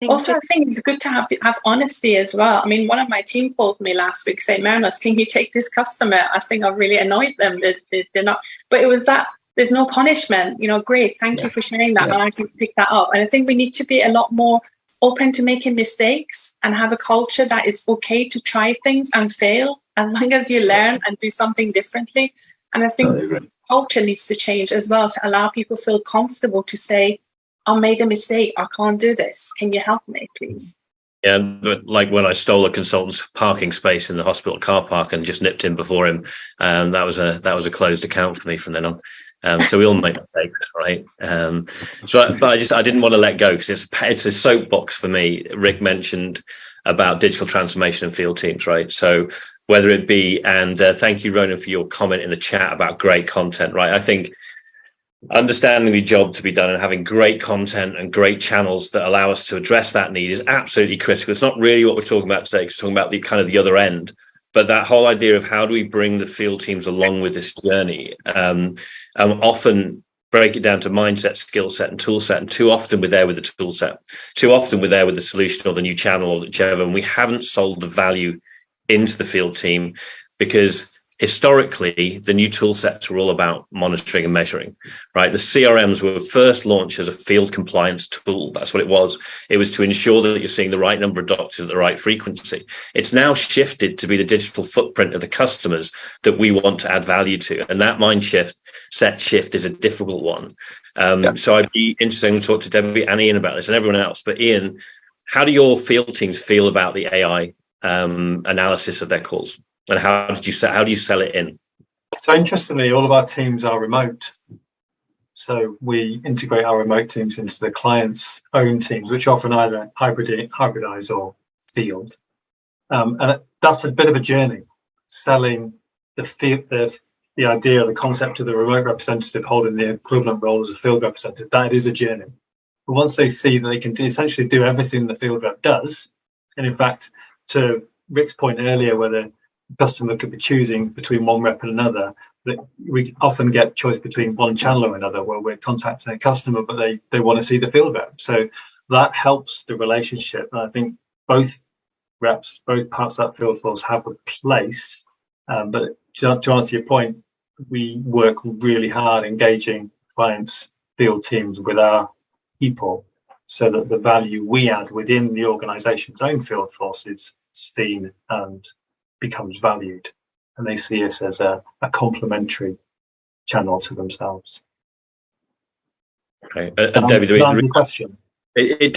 Also, I think it's good to have honesty as well. I mean, one of my team called me last week saying, Marinus, can you take this customer? I think I really annoyed them. They're not, but it was that there's no punishment. Great, thank you for sharing that. And I can pick that up. And I think we need to be a lot more open to making mistakes and have a culture that is okay to try things and fail, as long as you learn and do something differently. And I think culture needs to change as well, to allow people to feel comfortable to say, I made a mistake, I can't do this. Can you help me, please? Yeah, but like when I stole a consultant's parking space in the hospital car park and just nipped in before him, that was a closed account for me from then on. So we all make mistakes, right? But I didn't want to let go, because it's a soapbox for me. Rick mentioned about digital transformation and field teams, right? So whether it be, and thank you, Ronan, for your comment in the chat about great content, right? I think understanding the job to be done and having great content and great channels that allow us to address that need is absolutely critical. It's not really what we're talking about today, because we're talking about the kind of the other end, but that whole idea of how do we bring the field teams along with this journey, often break it down to mindset, skill set and tool set. And too often we're there with the tool set, too often we're there with the solution or the new channel or whichever, and we haven't sold the value into the field team, because historically, the new tool sets were all about monitoring and measuring, right? The CRMs were first launched as a field compliance tool. That's what it was. It was to ensure that you're seeing the right number of doctors at the right frequency. It's now shifted to be the digital footprint of the customers that we want to add value to. And that mindset shift is a difficult one. So I'd be interested to talk to Debbie and Ian about this and everyone else. But Ian, how do your field teams feel about the AI analysis of their calls? And how do you sell it in? So interestingly, all of our teams are remote. So we integrate our remote teams into the client's own teams, which often either hybridize or field. And that's a bit of a journey, selling the idea, the concept of the remote representative holding the equivalent role as a field representative. That is a journey. But once they see that they can essentially do everything the field rep does, and in fact, to Rick's point earlier, where the customer could be choosing between one rep and another, that we often get choice between one channel or another, where we're contacting a customer, but they want to see the field rep. So that helps the relationship. And I think both reps, both parts of that field force have a place. But to answer your point, we work really hard engaging clients' field teams with our people so that the value we add within the organization's own field force is seen and becomes valued, and they see us as a complementary channel to themselves. Okay, David, did answer your question? It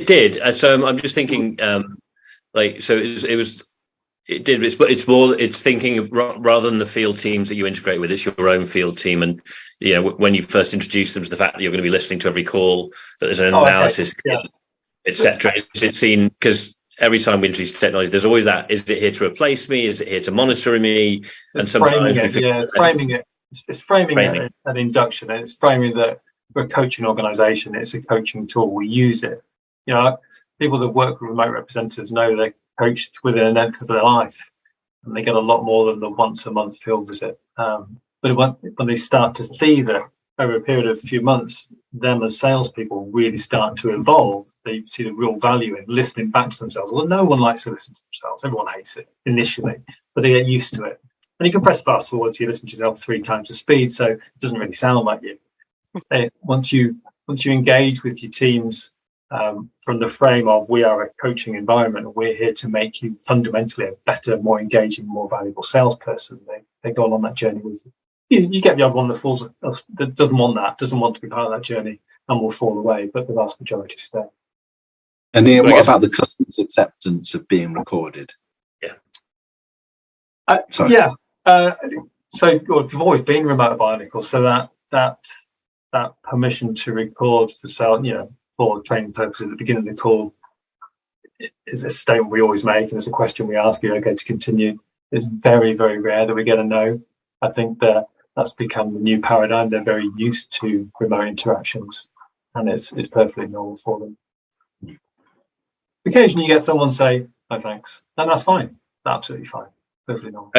did. So I'm just thinking, it's thinking rather than the field teams that you integrate with, it's your own field team, and when you first introduce them to the fact that you're going to be listening to every call, that there's an analysis, etc. Is it seen because every time we introduce technology, there's always that: is it here to replace me? Is it here to monitor me? It's framing it. It's framing it an induction. It's framing that we're a coaching organisation. It's a coaching tool. We use it. People that work with remote representatives know they're coached within an nth of their life, and they get a lot more than the once a month field visit. But when they start to see that over a period of a few months, them as salespeople really start to evolve. They see the real value in listening back to themselves. Well, no one likes to listen to themselves. Everyone hates it initially, but they get used to it. And you can press fast forward to you listen to yourself 3 times the speed, so it doesn't really sound like you. Once you engage with your teams from the frame of we are a coaching environment and we're here to make you fundamentally a better, more engaging, more valuable salesperson, they go on that journey with you. You get the odd one that doesn't want to be part of that journey and will fall away, but the vast majority stay. And Ian, what about the customer's acceptance of being recorded? So we've always been remote Bionicle, so that permission to record for sale, for training purposes at the beginning of the call is a statement we always make, and it's a question we ask you, okay, to continue. It's very, very rare that we get a no. I think that's become the new paradigm. They're very used to remote interactions, and it's perfectly normal for them. Occasionally you get someone say, no thanks, and that's fine. Absolutely fine. Perfectly normal.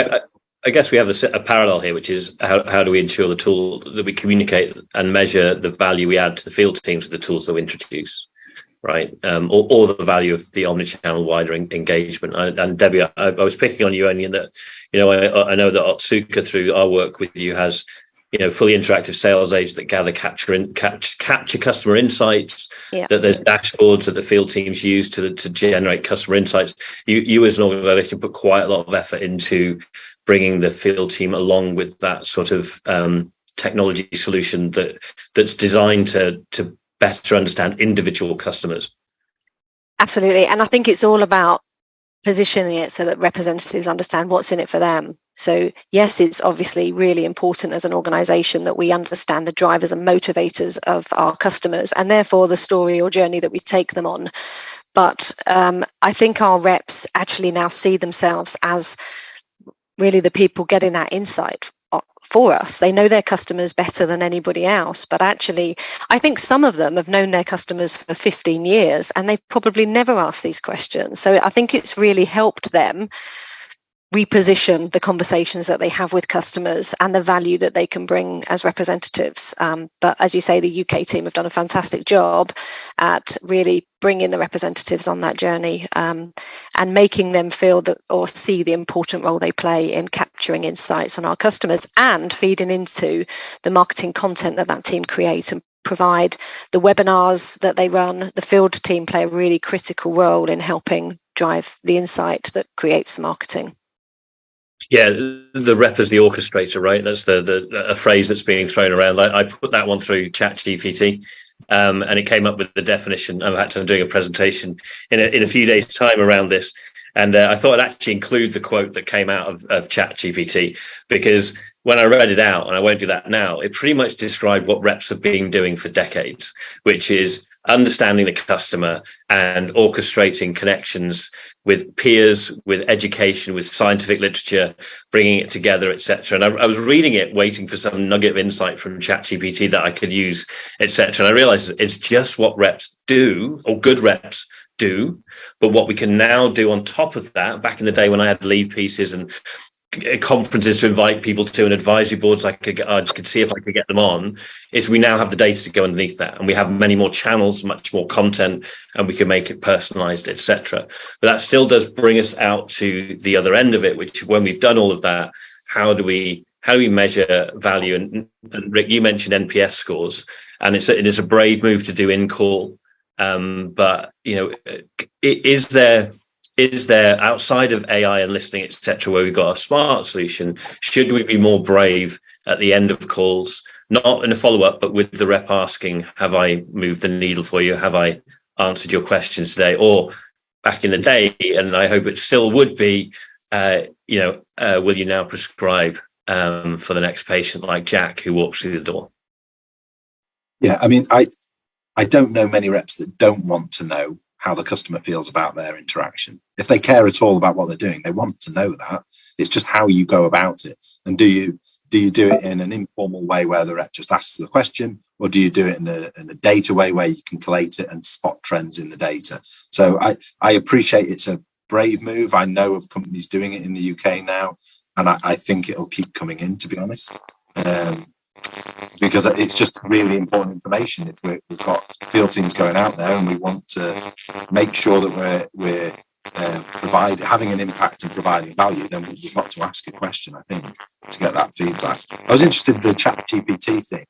I guess we have a parallel here, which is how do we ensure the tool that we communicate and measure the value we add to the field teams with the tools that we introduce, right? Or the value of the omnichannel wider engagement. And Debbie, I was picking on you only in that, I know that Otsuka, through our work with you, has fully interactive sales aids that capture customer insights, that there's dashboards that the field teams use to generate customer insights. You as an organization put quite a lot of effort into bringing the field team along with that sort of technology solution that's designed to better understand individual customers. Absolutely. And I think it's all about positioning it so that representatives understand what's in it for them. So yes, it's obviously really important as an organization that we understand the drivers and motivators of our customers, and therefore the story or journey that we take them on. But I think our reps actually now see themselves as really the people getting that insight for us. They know their customers better than anybody else, but actually I think some of them have known their customers for 15 years and they've probably never asked these questions. So I think it's really helped them reposition the conversations that they have with customers and the value that they can bring as representatives. But as you say, the UK team have done a fantastic job at really bringing the representatives on that journey, and making them feel that or see the important role they play in capturing insights on our customers and feeding into the marketing content that team create and provide the webinars that they run. The field team play a really critical role in helping drive the insight that creates the marketing. Yeah, the rep as the orchestrator, right? That's a phrase that's being thrown around. I put that one through ChatGPT, and it came up with the definition. I'm doing a presentation in a few days' time around this, and I thought I'd actually include the quote that came out of ChatGPT, because when I read it out, and I won't do that now, it pretty much described what reps have been doing for decades, which is understanding the customer and orchestrating connections with peers, with education, with scientific literature, bringing it together, etc. And I was reading it, waiting for some nugget of insight from ChatGPT that I could use, etc. And I realized it's just what reps do, or good reps do, but what we can now do on top of that. Back in the day when I had leave pieces and conferences to invite people to and advisory boards I could see if I could get them on, is we now have the data to go underneath that, and we have many more channels, much more content, and we can make it personalized, etc. But that still does bring us out to the other end of it, which when we've done all of that, how do we measure value? And Rick, you mentioned NPS scores, and it is a brave move to do in call, but is there, outside of AI and listening, etc., where we've got a smart solution, should we be more brave at the end of calls, not in a follow-up, but with the rep asking, have I moved the needle for you? Have I answered your questions today? Or back in the day, and I hope it still would be, will you now prescribe for the next patient, like Jack, who walks through the door? Yeah, I mean, I don't know many reps that don't want to know how the customer feels about their interaction. If they care at all about what they're doing, they want to know that. It's just how you go about it. And do you do it in an informal way where the rep just asks the question, or do you do it in a data way where you can collate it and spot trends in the data? So I appreciate it's a brave move. I know of companies doing it in the UK now, and I think it'll keep coming in, to be honest. Because it's just really important information. If we've got field teams going out there and we want to make sure that we're having an impact and providing value, then we've got to ask a question, I think, to get that feedback. I was interested in the ChatGPT thing.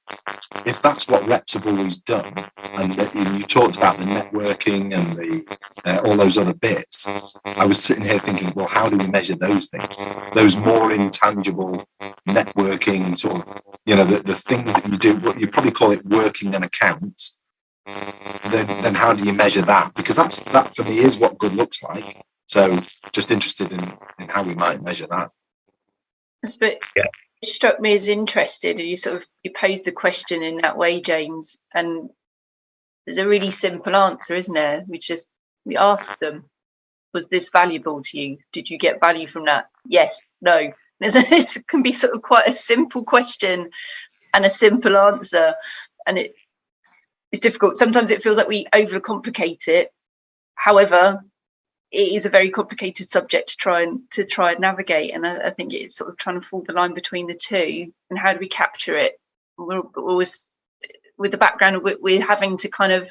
If that's what reps have always done, and you talked about the networking and the all those other bits, I was sitting here thinking, well, how do we measure those things? Those more intangible networking sort of, the things that you do, what you probably call it working an account. Then how do you measure that? Because that for me is what good looks like. So just interested in how we might measure that. But yeah. It struck me as interested, and you posed the question in that way, James. And there's a really simple answer, isn't there? We ask them, was this valuable to you? Did you get value from that? Yes, no. It can be sort of quite a simple question and a simple answer, and it's difficult. Sometimes it feels like we overcomplicate it. However, it is a very complicated subject to try and navigate, and I think it's sort of trying to fall the line between the two. And how do we capture it? We're always, with the background, we're having to kind of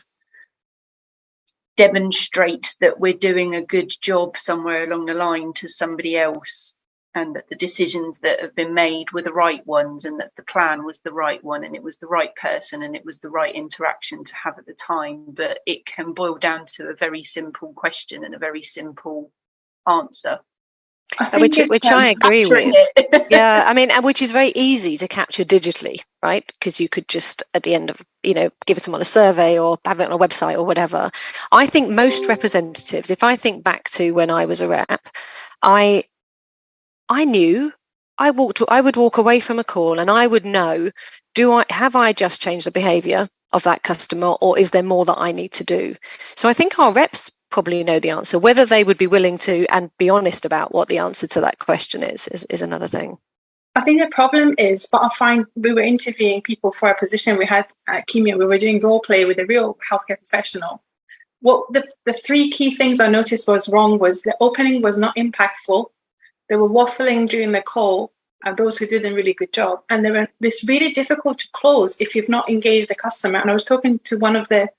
demonstrate that we're doing a good job somewhere along the line to somebody else, and that the decisions that have been made were the right ones, and that the plan was the right one, and it was the right person, and it was the right interaction to have at the time. But it can boil down to a very simple question and a very simple answer. Which I agree with. Yeah, I mean, which is very easy to capture digitally, right? Because you could just, at the end of, give someone a survey or have it on a website or whatever. I think most representatives, if I think back to when I was a rep, I knew I would walk away from a call and I would know, have I just changed the behavior of that customer, or is there more that I need to do? So I think our reps probably know the answer. Whether they would be willing to and be honest about what the answer to that question is another thing. I think the problem is, but I find we were interviewing people for a position we had at Chemia. We were doing role play with a real healthcare professional. What the three key things I noticed was wrong was the opening was not impactful. they were waffling during the call, and those who did a really good job. And they were this really difficult to close if you've not engaged the customer. And I was talking to one of the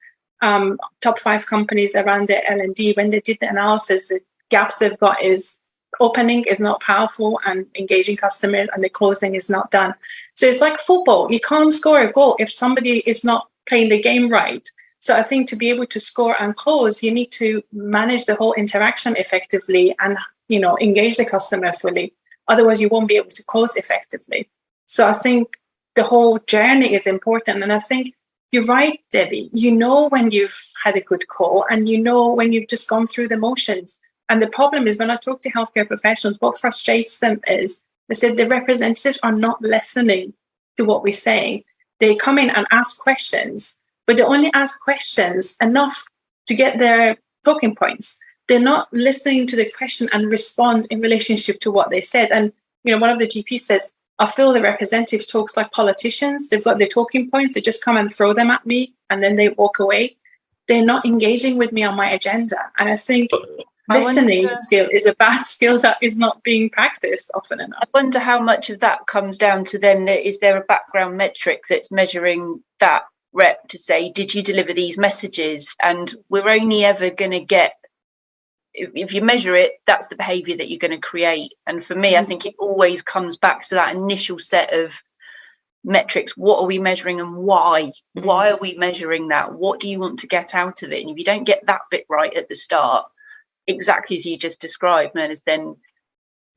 top 5 companies around their L&D. When they did the analysis, the gaps they've got is opening is not powerful and engaging customers, and the closing is not done. So it's like football. You can't score a goal if somebody is not playing the game right. So I think to be able to score and close, you need to manage the whole interaction effectively and, engage the customer fully. Otherwise, you won't be able to close effectively. So I think the whole journey is important. And I think you're right, Debbie. You know when you've had a good call, and you know when you've just gone through the motions. And the problem is, when I talk to healthcare professionals, what frustrates them is they said the representatives are not listening to what we're saying. They come in and ask questions, but they only ask questions enough to get their talking points. They're not listening to the question and respond in relationship to what they said. And, one of the GPs says, I feel the representatives talks like politicians. They've got their talking points. They just come and throw them at me, and then they walk away. They're not engaging with me on my agenda. And I think listening skill is a bad skill that is not being practiced often enough. I wonder how much of that comes down to then, is there a background metric that's measuring that rep to say, did you deliver these messages? And we're only ever going to get, if you measure it, that's the behaviour that you're going to create. And for me, I think it always comes back to that initial set of metrics. What are we measuring, and why? Why are we measuring that? What do you want to get out of it? And if you don't get that bit right at the start, exactly as you just described, Myrna's, then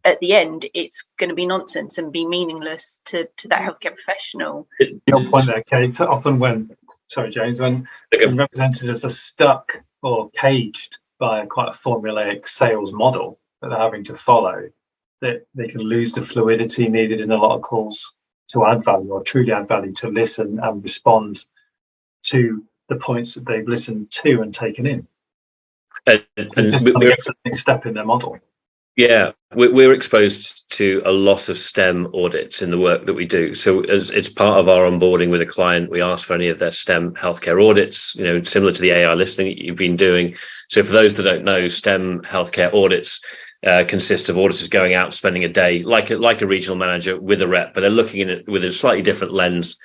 at the end it's going to be nonsense and be meaningless to that healthcare professional. Your point there, Kate. So often when representatives are stuck or caged by quite a formulaic sales model that they're having to follow, that they can lose the fluidity needed in a lot of calls to add value, or truly add value, to listen and respond to the points that they've listened to and taken in. So just trying to get to the next step in their model. Yeah, we're exposed to a lot of STEM audits in the work that we do. So as it's part of our onboarding with a client, we ask for any of their STEM healthcare audits, similar to the AI listening that you've been doing. So for those that don't know, STEM healthcare audits consist of auditors going out, spending a day like a regional manager with a rep, but they're looking at it with a slightly different lens,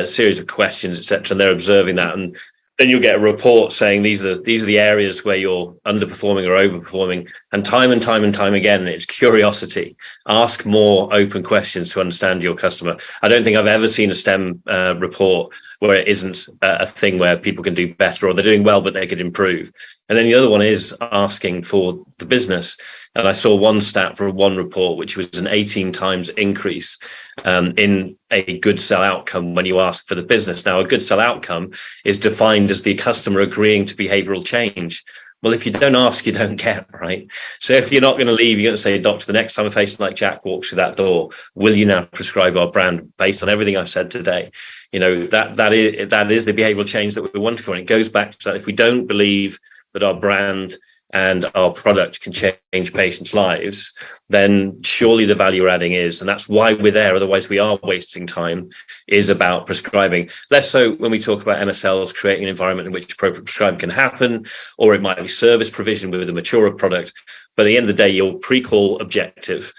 series of questions, etc. And they're observing that, and then you'll get a report saying these are the areas where you're underperforming or overperforming. And time again, it's curiosity. Ask more open questions to understand your customer. I don't think I've ever seen a STEM report where it isn't a thing where people can do better, or they're doing well, but they could improve. And then the other one is asking for the business. And I saw one stat from one report, which was an 18 times increase in a good sell outcome when you ask for the business. Now, a good sell outcome is defined as the customer agreeing to behavioral change. Well, if you don't ask, you don't get, right? So if you're not going to leave, you're going to say, doctor, the next time a patient like Jack walks through that door, will you now prescribe our brand based on everything I've said today? That is the behavioral change that we're wanting for. And it goes back to that. If we don't believe that our brand and our product can change patients' lives, then surely the value we're adding is, and that's why we're there, otherwise we are wasting time, is about prescribing. Less so when we talk about MSLs, creating an environment in which appropriate prescribing can happen, or it might be service provision with a maturer product. But at the end of the day, your pre-call objective,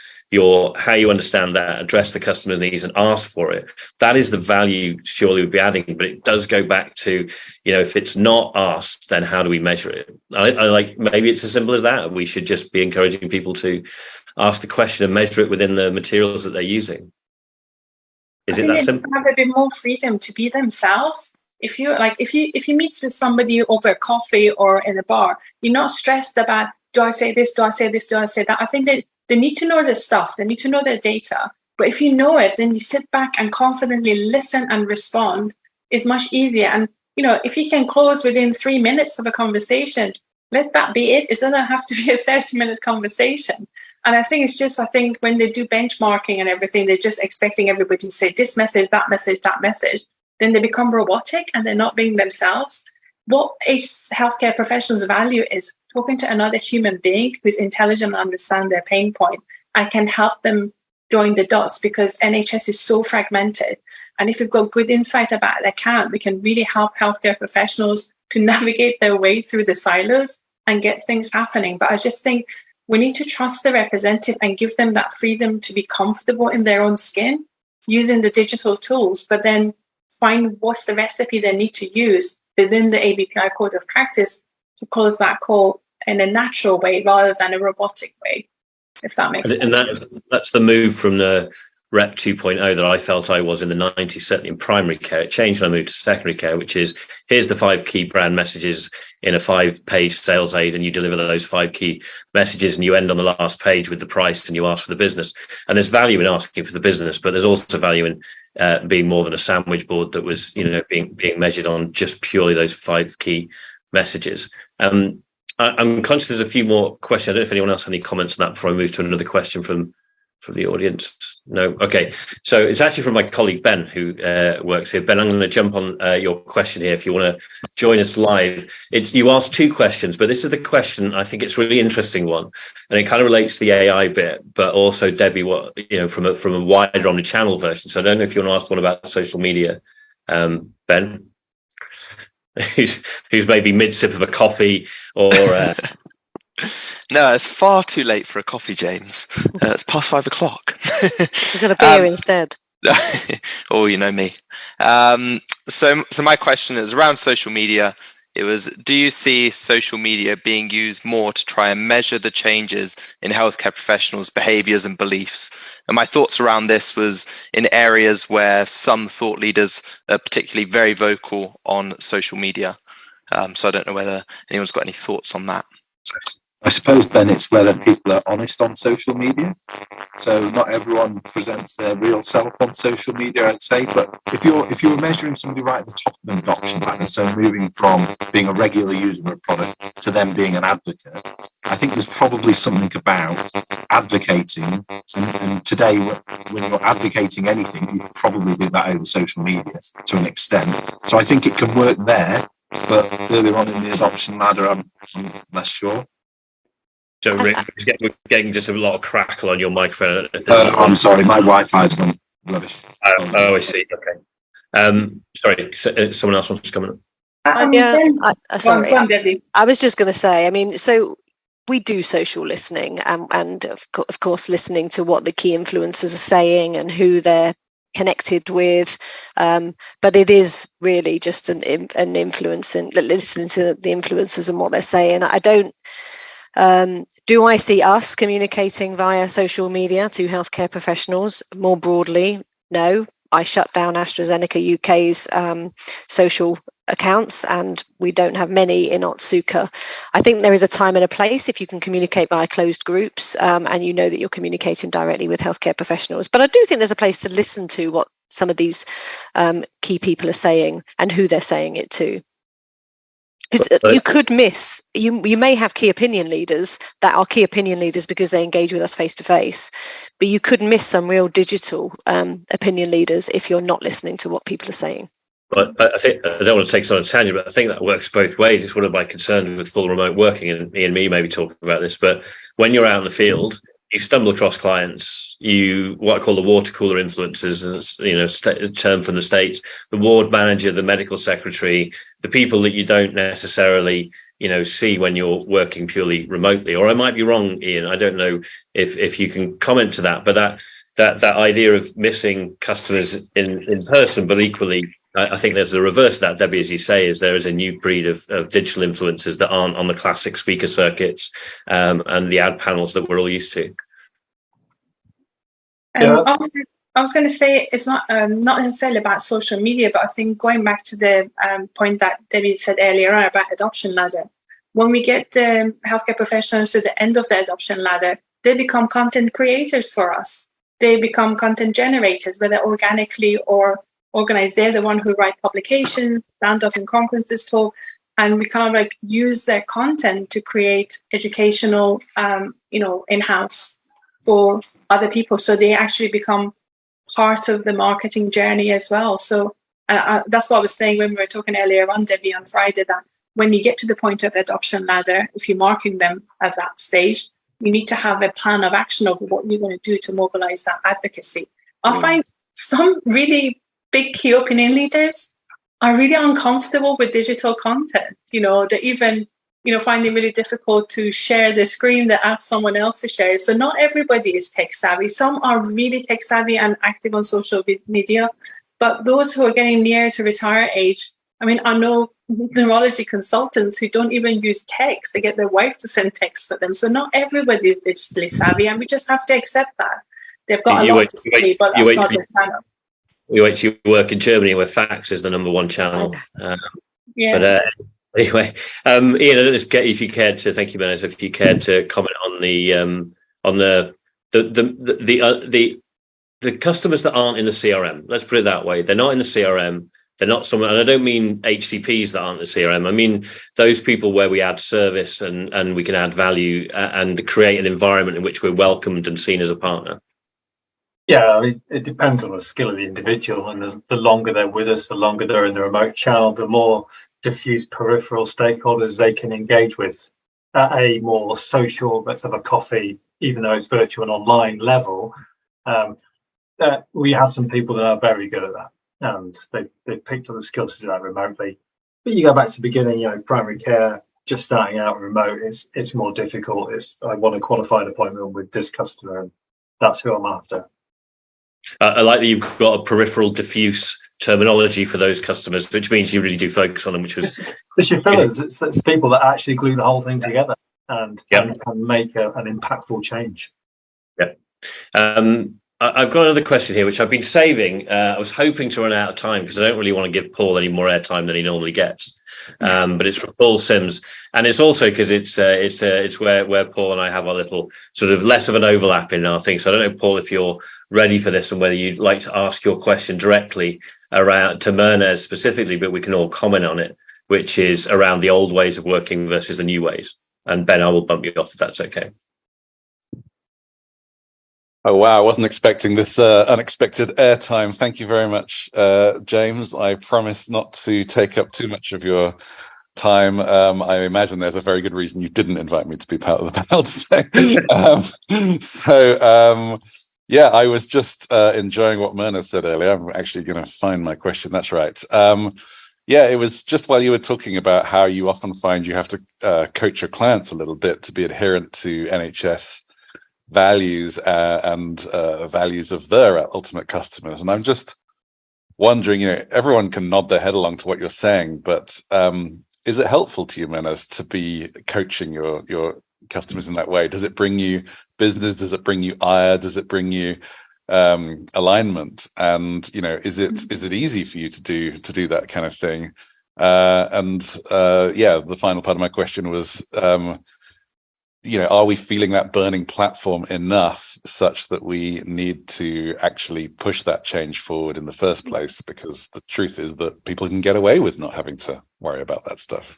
how you understand that, address the customer's needs and ask for it, that is the value surely we'd be adding. But it does go back to, if it's not asked, then how do we measure it? I like, maybe it's as simple as that. We should just be encouraging people to ask the question and measure it within the materials that they're using. Is it that simple? Have a bit more freedom to be themselves. If you meet with somebody over a coffee or in a bar, you're not stressed about, do I say this? Do I say this? Do I say that? I think that they need to know their stuff. They need to know their data. But if you know it, then you sit back and confidently listen and respond is much easier. And, if you can close within 3 minutes of a conversation, let that be it. It doesn't have to be a 30-minute conversation. And I think when they do benchmarking and everything, they're just expecting everybody to say this message, that message, that message. Then they become robotic and they're not being themselves. What healthcare professionals value is talking to another human being who's intelligent and understand their pain point. I can help them join the dots, because NHS is so fragmented. And if you've got good insight about it, we can really help healthcare professionals to navigate their way through the silos and get things happening. But I just think we need to trust the representative and give them that freedom to be comfortable in their own skin using the digital tools, but then find what's the recipe they need to use within the ABPI code of practice to close that call in a natural way rather than a robotic way, if that makes sense. And that's the move from the Rep 2.0 that I felt I was in the 90s, certainly in primary care. It changed when I moved to secondary care, which is, here's the 5 key brand messages in a 5-page sales aid, and you deliver those 5 key messages, and you end on the last page with the price, and you ask for the business. And there's value in asking for the business, but there's also value in being more than a sandwich board that was, being measured on just purely those 5 key messages. I'm conscious there's a few more questions. I don't know if anyone else has any comments on that before I move to another question from the audience. No. Okay. So it's actually from my colleague Ben, who works here. Ben, I'm going to jump on your question here if you want to join us live. You asked 2 questions, but this is the question. I think it's a really interesting one, and it kind of relates to the AI bit, but also, Debbie, from a wider omnichannel version. So I don't know if you want to ask one about social media, Ben, who's maybe mid sip of a coffee or. No, it's far too late for a coffee, James. It's past 5 o'clock. He's got a beer instead. Oh, you know me. So my question is around social media. It was, do you see social media being used more to try and measure the changes in healthcare professionals' behaviours and beliefs? And my thoughts around this was in areas where some thought leaders are particularly very vocal on social media. So I don't know whether anyone's got any thoughts on that. I suppose, Ben, it's whether people are honest on social media. So not everyone presents their real self on social media, I'd say. But if you're measuring somebody right at the top of an adoption ladder, so moving from being a regular user of a product to them being an advocate, I think there's probably something about advocating. And today, when you're advocating anything, you probably do that over social media to an extent. So I think it can work there. But earlier on in the adoption ladder, I'm less sure. So, Rick, we're getting just a lot of crackle on your microphone. I'm sorry, my Wi-Fi's gone rubbish. I see. Okay. Sorry, someone else wants to come in. Sorry. I was just going to say, so we do social listening and of course listening to what the key influencers are saying and who they're connected with, but it is really just an influence and listening to the influencers and what they're saying. I don't. Do I see us communicating via social media to healthcare professionals more broadly? No. I shut down AstraZeneca UK's social accounts, and we don't have many in Otsuka. I think there is a time and a place if you can communicate via closed groups and you know that you're communicating directly with healthcare professionals. But I do think there's a place to listen to what some of these key people are saying and who they're saying it to. Because you could miss, you may have key opinion leaders that are key opinion leaders because they engage with us face to face, but you could miss some real digital opinion leaders if you're not listening to what people are saying. But I think, I don't want to take us on a tangent, but I think that works both ways. It's one of my concerns with full remote working, and Ian and me maybe talking about this, but when you're out in the field, you stumble across clients, what I call the water cooler influencers, a term from the States, the ward manager, the medical secretary, the people that you don't necessarily, see when you're working purely remotely. Or I might be wrong, Ian. I don't know if you can comment to that, but that idea of missing customers in person, but equally, I think there's the reverse of that, Debbie, as you say, is there is a new breed of digital influencers that aren't on the classic speaker circuits and the ad panels that we're all used to. I was going to say it's not necessarily about social media, but I think going back to the point that Debbie said earlier on about adoption ladder, when we get the healthcare professionals to the end of the adoption ladder, they become content creators for us. They become content generators, whether organically or organized. They're the one who write publications, stand up in conferences, talk, and we kind of use their content to create educational, in-house for other people. So they actually become part of the marketing journey as well. So that's what I was saying when we were talking earlier on, Debbie, on Friday, that when you get to the point of adoption ladder, if you're marking them at that stage, you need to have a plan of action of what you're going to do to mobilize that advocacy. I find some really big key opinion leaders are really uncomfortable with digital content. They even find it really difficult to share the screen that asks someone else to share it. So not everybody is tech savvy. Some are really tech savvy and active on social media, but those who are getting near to retire age, I know neurology consultants who don't even use text. They get their wife to send text for them. So not everybody is digitally savvy, and we just have to accept that. They've got a lot to say, but that's not their channel. You wait to work in Germany where fax is the number one channel. Yeah. But anyway, Ian, I don't know if you cared to, thank you, Menes, if you cared to comment on the customers that aren't in the CRM. Let's put it that way. They're not in the CRM. They're not someone, and I don't mean HCPs that aren't in the CRM. I mean those people where we add service and we can add value and create an environment in which we're welcomed and seen as a partner. Yeah, it depends on the skill of the individual, and the longer they're with us, the longer they're in the remote channel, the more diffuse peripheral stakeholders they can engage with at a more social, let's have a coffee, even though it's virtual and online level. We have some people that are very good at that, and they've picked up the skills to do that remotely. But you go back to the beginning, primary care, just starting out remote, it's more difficult. I want a qualified appointment with this customer, and that's who I'm after. I like that you've got a peripheral diffuse terminology for those customers, which means you really do focus on them, which was... It's your fillers. It's people that actually glue the whole thing together and make an impactful change. Yeah. I've got another question here, which I've been saving. I was hoping to run out of time because I don't really want to give Paul any more airtime than he normally gets. But it's from Paul Sims, and it's also because it's where Paul and I have our little sort of less of an overlap in our thing. So I don't know, Paul, if you're ready for this and whether you'd like to ask your question directly around to Mernez specifically, but we can all comment on it, which is around the old ways of working versus the new ways. And Ben, I will bump you off if that's okay. Oh, wow. I wasn't expecting this unexpected airtime. Thank you very much, James. I promise not to take up too much of your time. I imagine there's a very good reason you didn't invite me to be part of the panel today. Yeah, I was just enjoying what Myrna said earlier. I'm actually going to find my question. That's right. Yeah, it was just while you were talking about how you often find you have to coach your clients a little bit to be adherent to NHS values and values of their ultimate customers. And I'm just wondering, everyone can nod their head along to what you're saying, but is it helpful to you, Menes, to be coaching your customers in that way? Does it bring you business? Does it bring you ire? Does it bring you alignment? And is it easy for you to do that kind of thing? Yeah, the final part of my question was, are we feeling that burning platform enough such that we need to actually push that change forward in the first place? Because the truth is that people can get away with not having to worry about that stuff.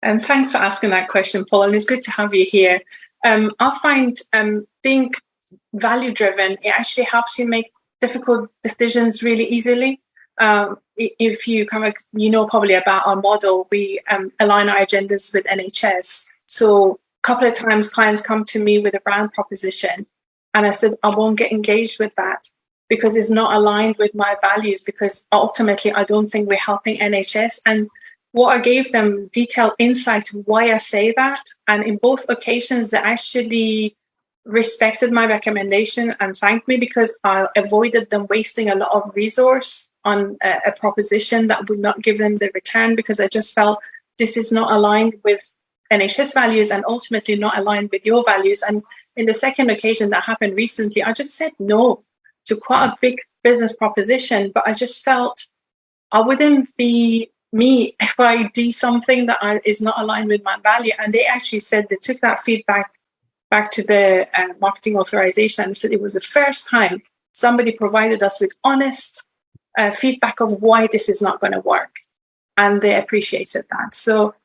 And thanks for asking that question, Paul. And it's good to have you here. I find being value-driven, it actually helps you make difficult decisions really easily. If you probably about our model, we align our agendas with NHS. So a couple of times clients come to me with a brand proposition and I said, I won't get engaged with that because it's not aligned with my values, because ultimately I don't think we're helping NHS. And what I gave them detailed insight why I say that. And in both occasions, they actually respected my recommendation and thanked me because I avoided them wasting a lot of resource on a proposition that would not give them the return, because I just felt this is not aligned with NHS values and ultimately not aligned with your values. And in the second occasion that happened recently, I just said no to quite a big business proposition, but I just felt I wouldn't be me if I do something that is not aligned with my value. And they actually said they took that feedback back to the marketing authorization and said it was the first time somebody provided us with honest feedback of why this is not going to work. And they appreciated that. So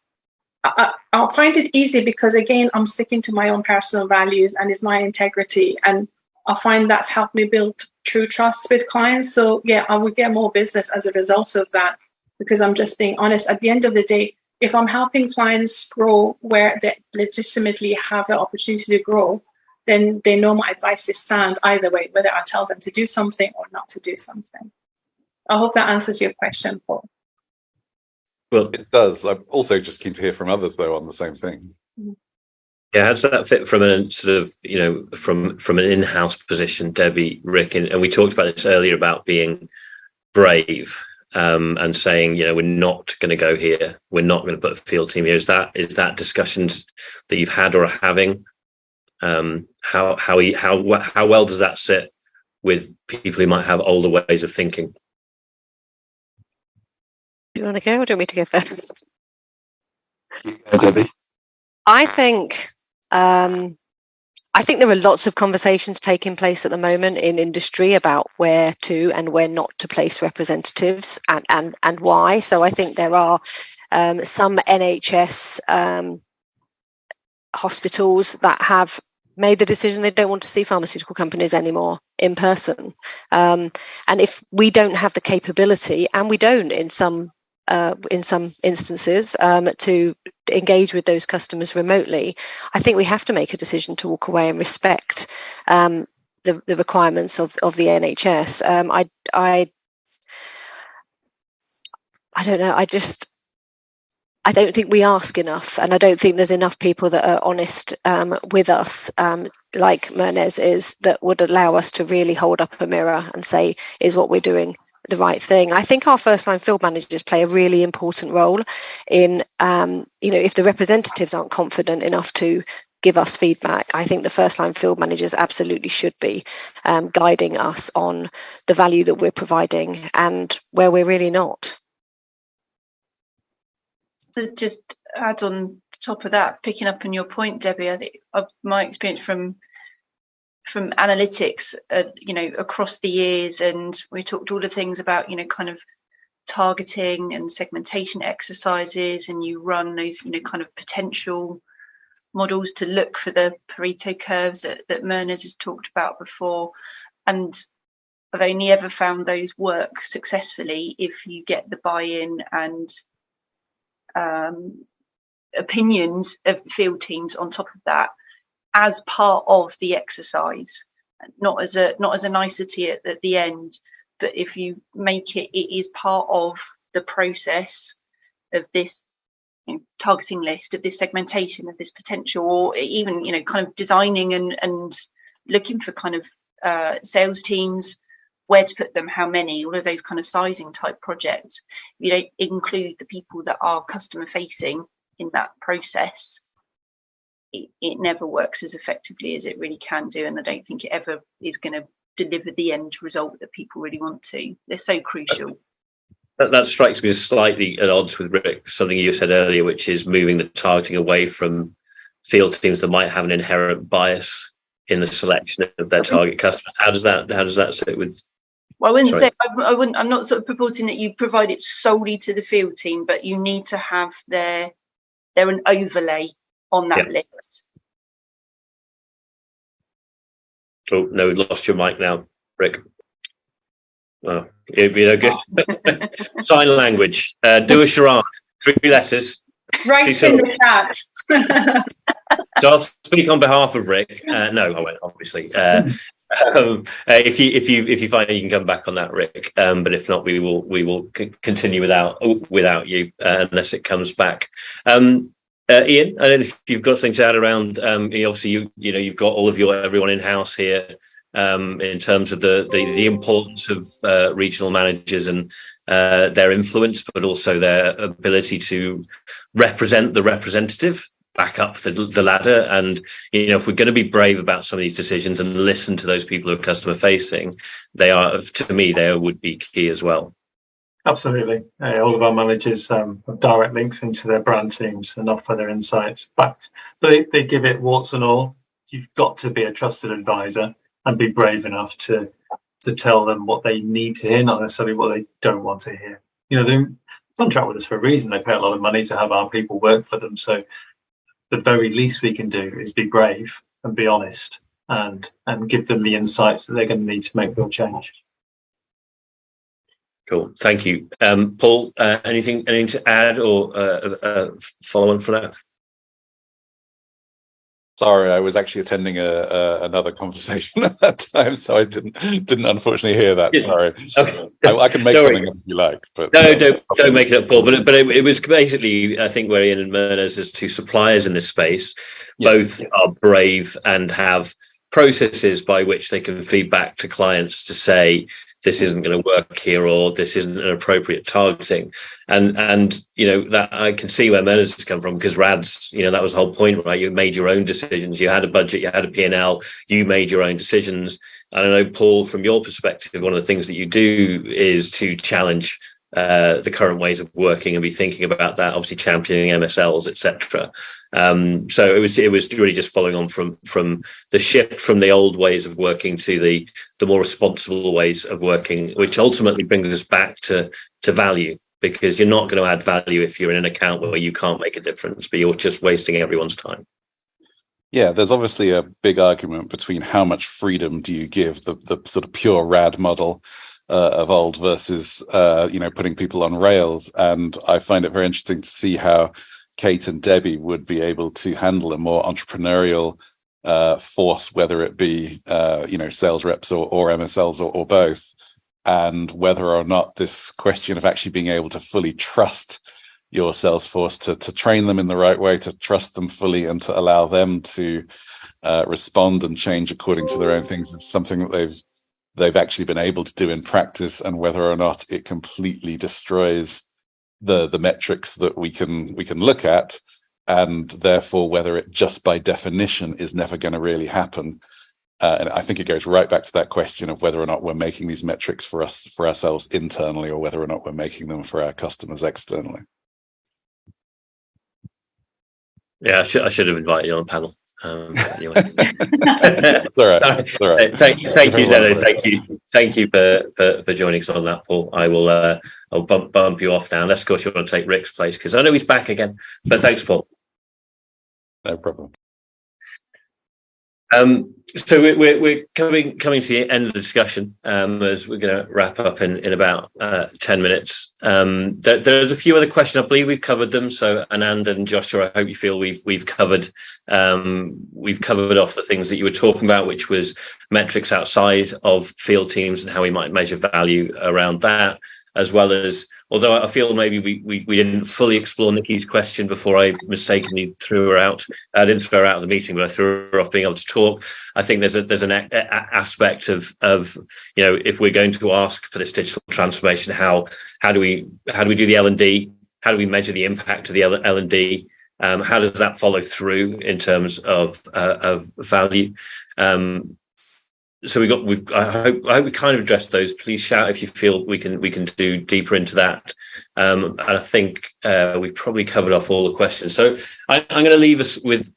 I'll find it easy because, again, I'm sticking to my own personal values and it's my integrity. And I find that's helped me build true trust with clients. So, yeah, I would get more business as a result of that because I'm just being honest. At the end of the day, if I'm helping clients grow where they legitimately have the opportunity to grow, then they know my advice is sound either way, whether I tell them to do something or not to do something. I hope that answers your question, Paul. Well, it does. I'm also just keen to hear from others, though, on the same thing. Yeah, how does that fit from a sort of, from an in-house position, Debbie, Rick, and we talked about this earlier about being brave, and saying, we're not going to go here, we're not going to put a field team here. Is that discussions that you've had or are having? How well does that sit with people who might have older ways of thinking? Do you want to go, or do you want me to go first? Debbie. I think there are lots of conversations taking place at the moment in industry about where to and where not to place representatives and why. So I think there are some NHS hospitals that have made the decision they don't want to see pharmaceutical companies anymore in person. And if we don't have the capability, and we don't in some instances, to engage with those customers remotely, I think we have to make a decision to walk away and respect the requirements of the NHS. I don't know. I don't think we ask enough, and I don't think there's enough people that are honest with us, like Mernez is, that would allow us to really hold up a mirror and say, is what we're doing the right thing? I think our first line field managers play a really important role in, if the representatives aren't confident enough to give us feedback, I think the first line field managers absolutely should be guiding us on the value that we're providing and where we're really not. To just add on top of that, picking up on your point, Debbie, I think of my experience from analytics, across the years, and we talked all the things about, kind of targeting and segmentation exercises, and you run those, kind of potential models to look for the Pareto curves that Mernez has talked about before. And I've only ever found those work successfully if you get the buy-in and opinions of the field teams on top of that as part of the exercise, not as a nicety at the end, but if you make it is part of the process of this targeting list, of this segmentation, of this potential, or even kind of designing and looking for kind of sales teams, where to put them, how many, all of those kind of sizing type projects. You don't include the people that are customer facing in that process, it never works as effectively as it really can do, and I don't think it ever is going to deliver the end result that people really want to. They're so crucial. That strikes me as slightly at odds with Rick, something you said earlier, which is moving the targeting away from field teams that might have an inherent bias in the selection of their target customers. How does that sit with? Well, I'm not sort of purporting that you provide it solely to the field team, but you need to have they're an overlay on that list. Oh no, we lost your mic now, Rick. Oh, good. Sign language. Do a charade. 3 letters. Right in the chat. So I'll speak on behalf of Rick. No, I won't, obviously. If you find it, you can come back on that, Rick. But if not, we will continue without you unless it comes back. Ian, I don't know if you've got something to add around. Obviously, you've got everyone in house here. In terms of the importance of regional managers and their influence, but also their ability to represent the representative back up the ladder. And if we're going to be brave about some of these decisions and listen to those people who are customer facing, they would be key as well. Absolutely. All of our managers have direct links into their brand teams and offer their insights back. But they give it warts and all. You've got to be a trusted advisor and be brave enough to tell them what they need to hear, not necessarily what they don't want to hear. They contract with us for a reason. They pay a lot of money to have our people work for them. So the very least we can do is be brave and be honest and give them the insights that they're going to need to make real change. Cool. Thank you. Paul, anything to add or follow on from that? Sorry, I was actually attending another conversation at that time, so I didn't unfortunately hear that. Sorry. Okay. I can make something up if you like, but no, don't make it up, Paul. But it was basically, I think, where Ian and Myrna's as two suppliers in this space, both are brave and have processes by which they can feed back to clients to say, this isn't going to work here, or this isn't an appropriate targeting. And that I can see where Myrna's has come from, because RADs, that was the whole point, right? You made your own decisions. You had a budget, you had a P&L, you made your own decisions. And I know, Paul, from your perspective, one of the things that you do is to challenge the current ways of working and be thinking about that, obviously championing MSLs, etc. So it was really just following on from the shift from the old ways of working to the more responsible ways of working, which ultimately brings us back to value, because you're not going to add value if you're in an account where you can't make a difference, but you're just wasting everyone's time. Yeah, there's obviously a big argument between how much freedom do you give the sort of pure RAD model of old versus putting people on rails. And I find it very interesting to see how Kate and Debbie would be able to handle a more entrepreneurial force, whether it be sales reps or MSLs or both, and whether or not this question of actually being able to fully trust your sales force, to train them in the right way, to trust them fully, and to allow them to respond and change according to their own things, is something that they've actually been able to do in practice, and whether or not it completely destroys the metrics that we can look at, and therefore whether it just by definition is never going to really happen. And I think it goes right back to that question of whether or not we're making these metrics for ourselves internally, or whether or not we're making them for our customers externally. Yeah, I should have invited you on the panel. Anyway, it's all right. It's all right. Thank you, Dennis. Thank you for joining us on that, Paul. I'll bump you off now, unless of course you want to take Rick's place, because I know he's back again. But thanks, Paul. No problem. So we're coming to the end of the discussion, as we're going to wrap up in about 10 minutes. There's a few other questions. I believe we've covered them. So Anand and Joshua, I hope you feel we've covered off the things that you were talking about, which was metrics outside of field teams and how we might measure value around that, as well as, although I feel maybe we didn't fully explore Nikki's question before I mistakenly threw her out. I didn't throw her out of the meeting, but I threw her off being able to talk. I think there's an aspect of if we're going to ask for this digital transformation, how do we do the L&D? How do we measure the impact of the L&D? How does that follow through in terms of value? So I hope we kind of addressed those. Please shout if you feel we can do deeper into that. And I think we've probably covered off all the questions. So I'm going to leave us with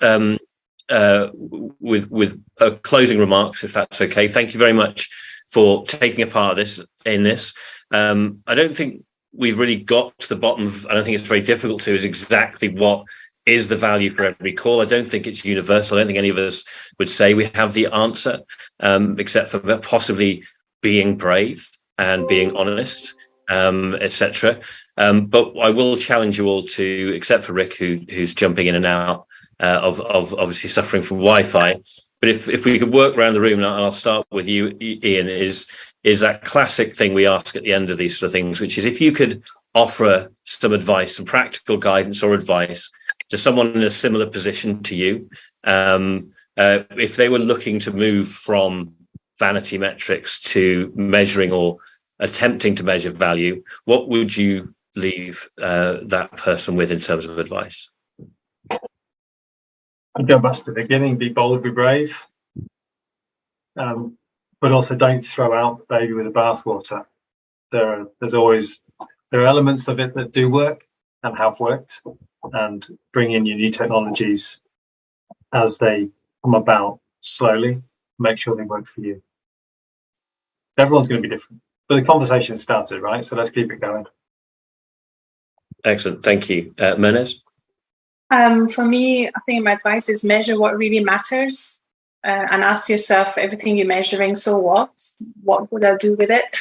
closing remarks, if that's okay. Thank you very much for taking a part of this. I don't think we've really got to the bottom of, and I think it's very difficult to, is exactly what is the value for every call. I don't think it's universal. I don't think any of us would say we have the answer, except for possibly being brave and being honest, etc. But I will challenge you all to, except for Rick, who's jumping in and out of obviously suffering from Wi-Fi. But if we could work around the room, and I'll start with you, Ian, is that classic thing we ask at the end of these sort of things, which is if you could offer some advice, some practical guidance or advice to someone in a similar position to you, if they were looking to move from vanity metrics to measuring or attempting to measure value, what would you leave that person with in terms of advice? I'd go back to the beginning: be bold, be brave, but also don't throw out the baby with the bathwater. There are elements of it that do work and have worked, and bring in your new technologies as they come about slowly. Make sure they work for you. Everyone's going to be different, but the conversation started, right? So let's keep it going. Excellent, thank you. Myrna's? For me, I think my advice is measure what really matters, and ask yourself, everything you're measuring, so what? What would I do with it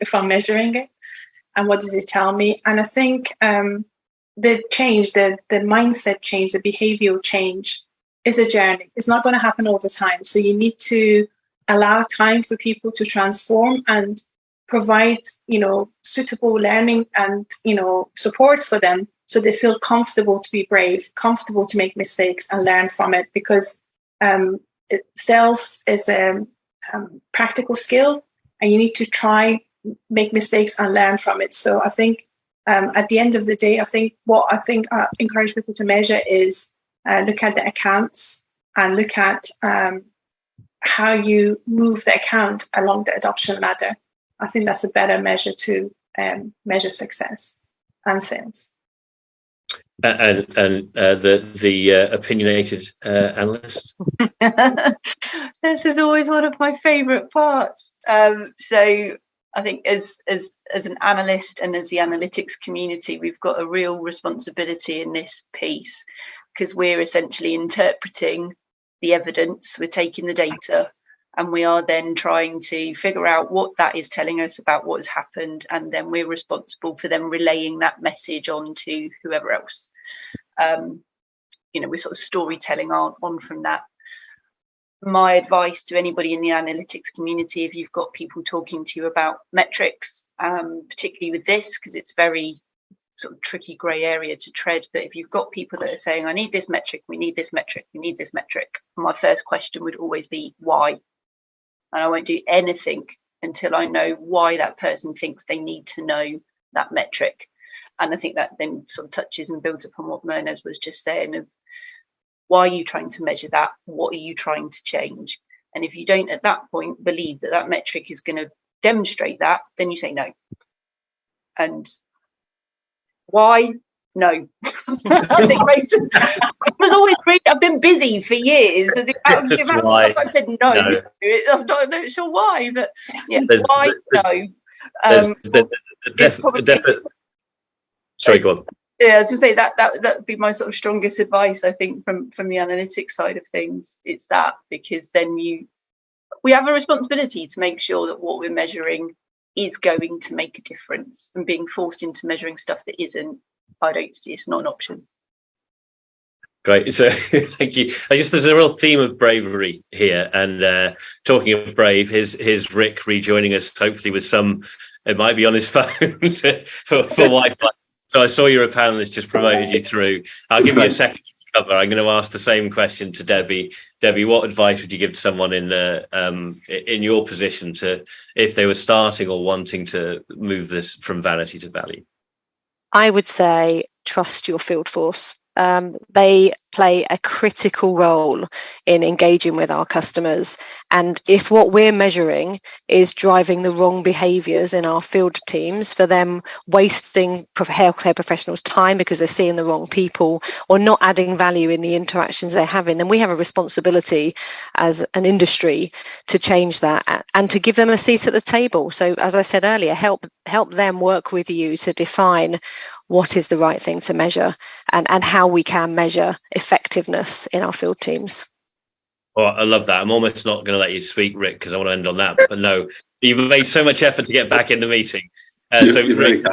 if I'm measuring it? And what does it tell me? And I think the change, the mindset change, the behavioral change is a journey. It's not going to happen over time. So you need to allow time for people to transform and provide, suitable learning and, support for them so they feel comfortable to be brave, comfortable to make mistakes and learn from it, because sales is a practical skill and you need to try, make mistakes and learn from it. So I think at the end of the day, I encourage people to measure is look at the accounts and look at how you move the account along the adoption ladder. I think that's a better measure to measure success and sales. And the opinionated analyst. This is always one of my favourite parts. So I think as an analyst and as the analytics community, we've got a real responsibility in this piece, because we're essentially interpreting the evidence, we're taking the data, and we are then trying to figure out what that is telling us about what has happened, and then we're responsible for them relaying that message on to whoever else. We're sort of storytelling on from that. My advice to anybody in the analytics community, if you've got people talking to you about metrics, particularly with this, because it's very sort of tricky grey area to tread, but if you've got people that are saying, I need this metric, we need this metric, we need this metric, my first question would always be why? And I won't do anything until I know why that person thinks they need to know that metric. And I think that then sort of touches and builds upon what Myrna's was just saying of why are you trying to measure that? What are you trying to change? And if you don't at that point believe that that metric is going to demonstrate that, then you say no. And why? No. I think was always really, I've been busy for years. The amount of stuff I've said no. I'm not sure why, but yeah, why? No. Sorry, go on. Yeah, as I say, that would be my sort of strongest advice, I think, from the analytics side of things. It's that, because then we have a responsibility to make sure that what we're measuring is going to make a difference, and being forced into measuring stuff that isn't, I don't see, it's not an option. Great. So thank you. There's a real theme of bravery here, and talking of brave, here's Rick rejoining us, hopefully with some, it might be on his phone for Wi-Fi. So I saw you're a panelist, just promoted you through. I'll give you a second to cover. I'm going to ask the same question to Debbie. Debbie, what advice would you give to someone in your position to, if they were starting or wanting to move this from vanity to value? I would say trust your field force. They play a critical role in engaging with our customers. And if what we're measuring is driving the wrong behaviours in our field teams, for them wasting healthcare professionals' time because they're seeing the wrong people or not adding value in the interactions they're having, then we have a responsibility as an industry to change that and to give them a seat at the table. So as I said earlier, help them work with you to define what is the right thing to measure and how we can measure effectiveness in our field teams. Well, I love that. I'm almost not going to let you speak, Rick, because I want to end on that. But no, you've made so much effort to get back in the meeting. So, Rick,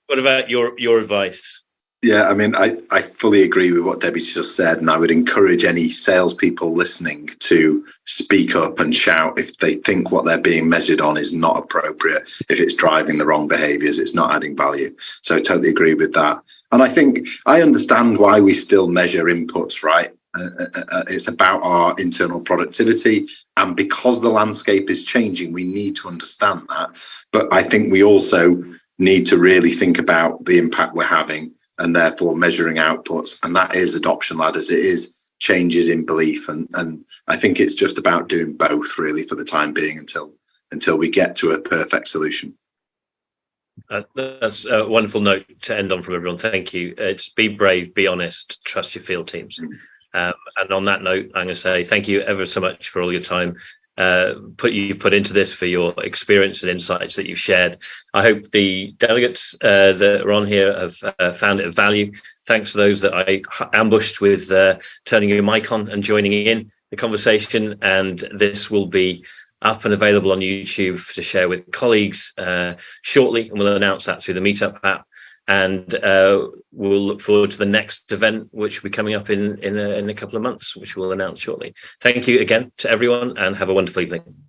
what about your advice? Yeah, I mean, I fully agree with what Debbie's just said, and I would encourage any salespeople listening to speak up and shout if they think what they're being measured on is not appropriate, if it's driving the wrong behaviours, it's not adding value. So I totally agree with that. And I think I understand why we still measure inputs, right? It's about our internal productivity, and because the landscape is changing, we need to understand that. But I think we also need to really think about the impact we're having, and therefore measuring outputs, and that is adoption ladders, it is changes in belief, and I think it's just about doing both really for the time being until we get to a perfect solution. That's a wonderful note to end on from everyone. Thank you. It's be brave, be honest, trust your field teams. And on that note, I'm going to say thank you ever so much for all your time you put into this, for your experience and insights that you've shared. I hope the delegates that are on here have found it of value. Thanks to those that I ambushed with turning your mic on and joining in the conversation. And this will be up and available on YouTube to share with colleagues shortly, and we'll announce that through the Meetup app. and we'll look forward to the next event, which will be coming up in a couple of months, which we'll announce shortly. Thank you again to everyone, and have a wonderful evening.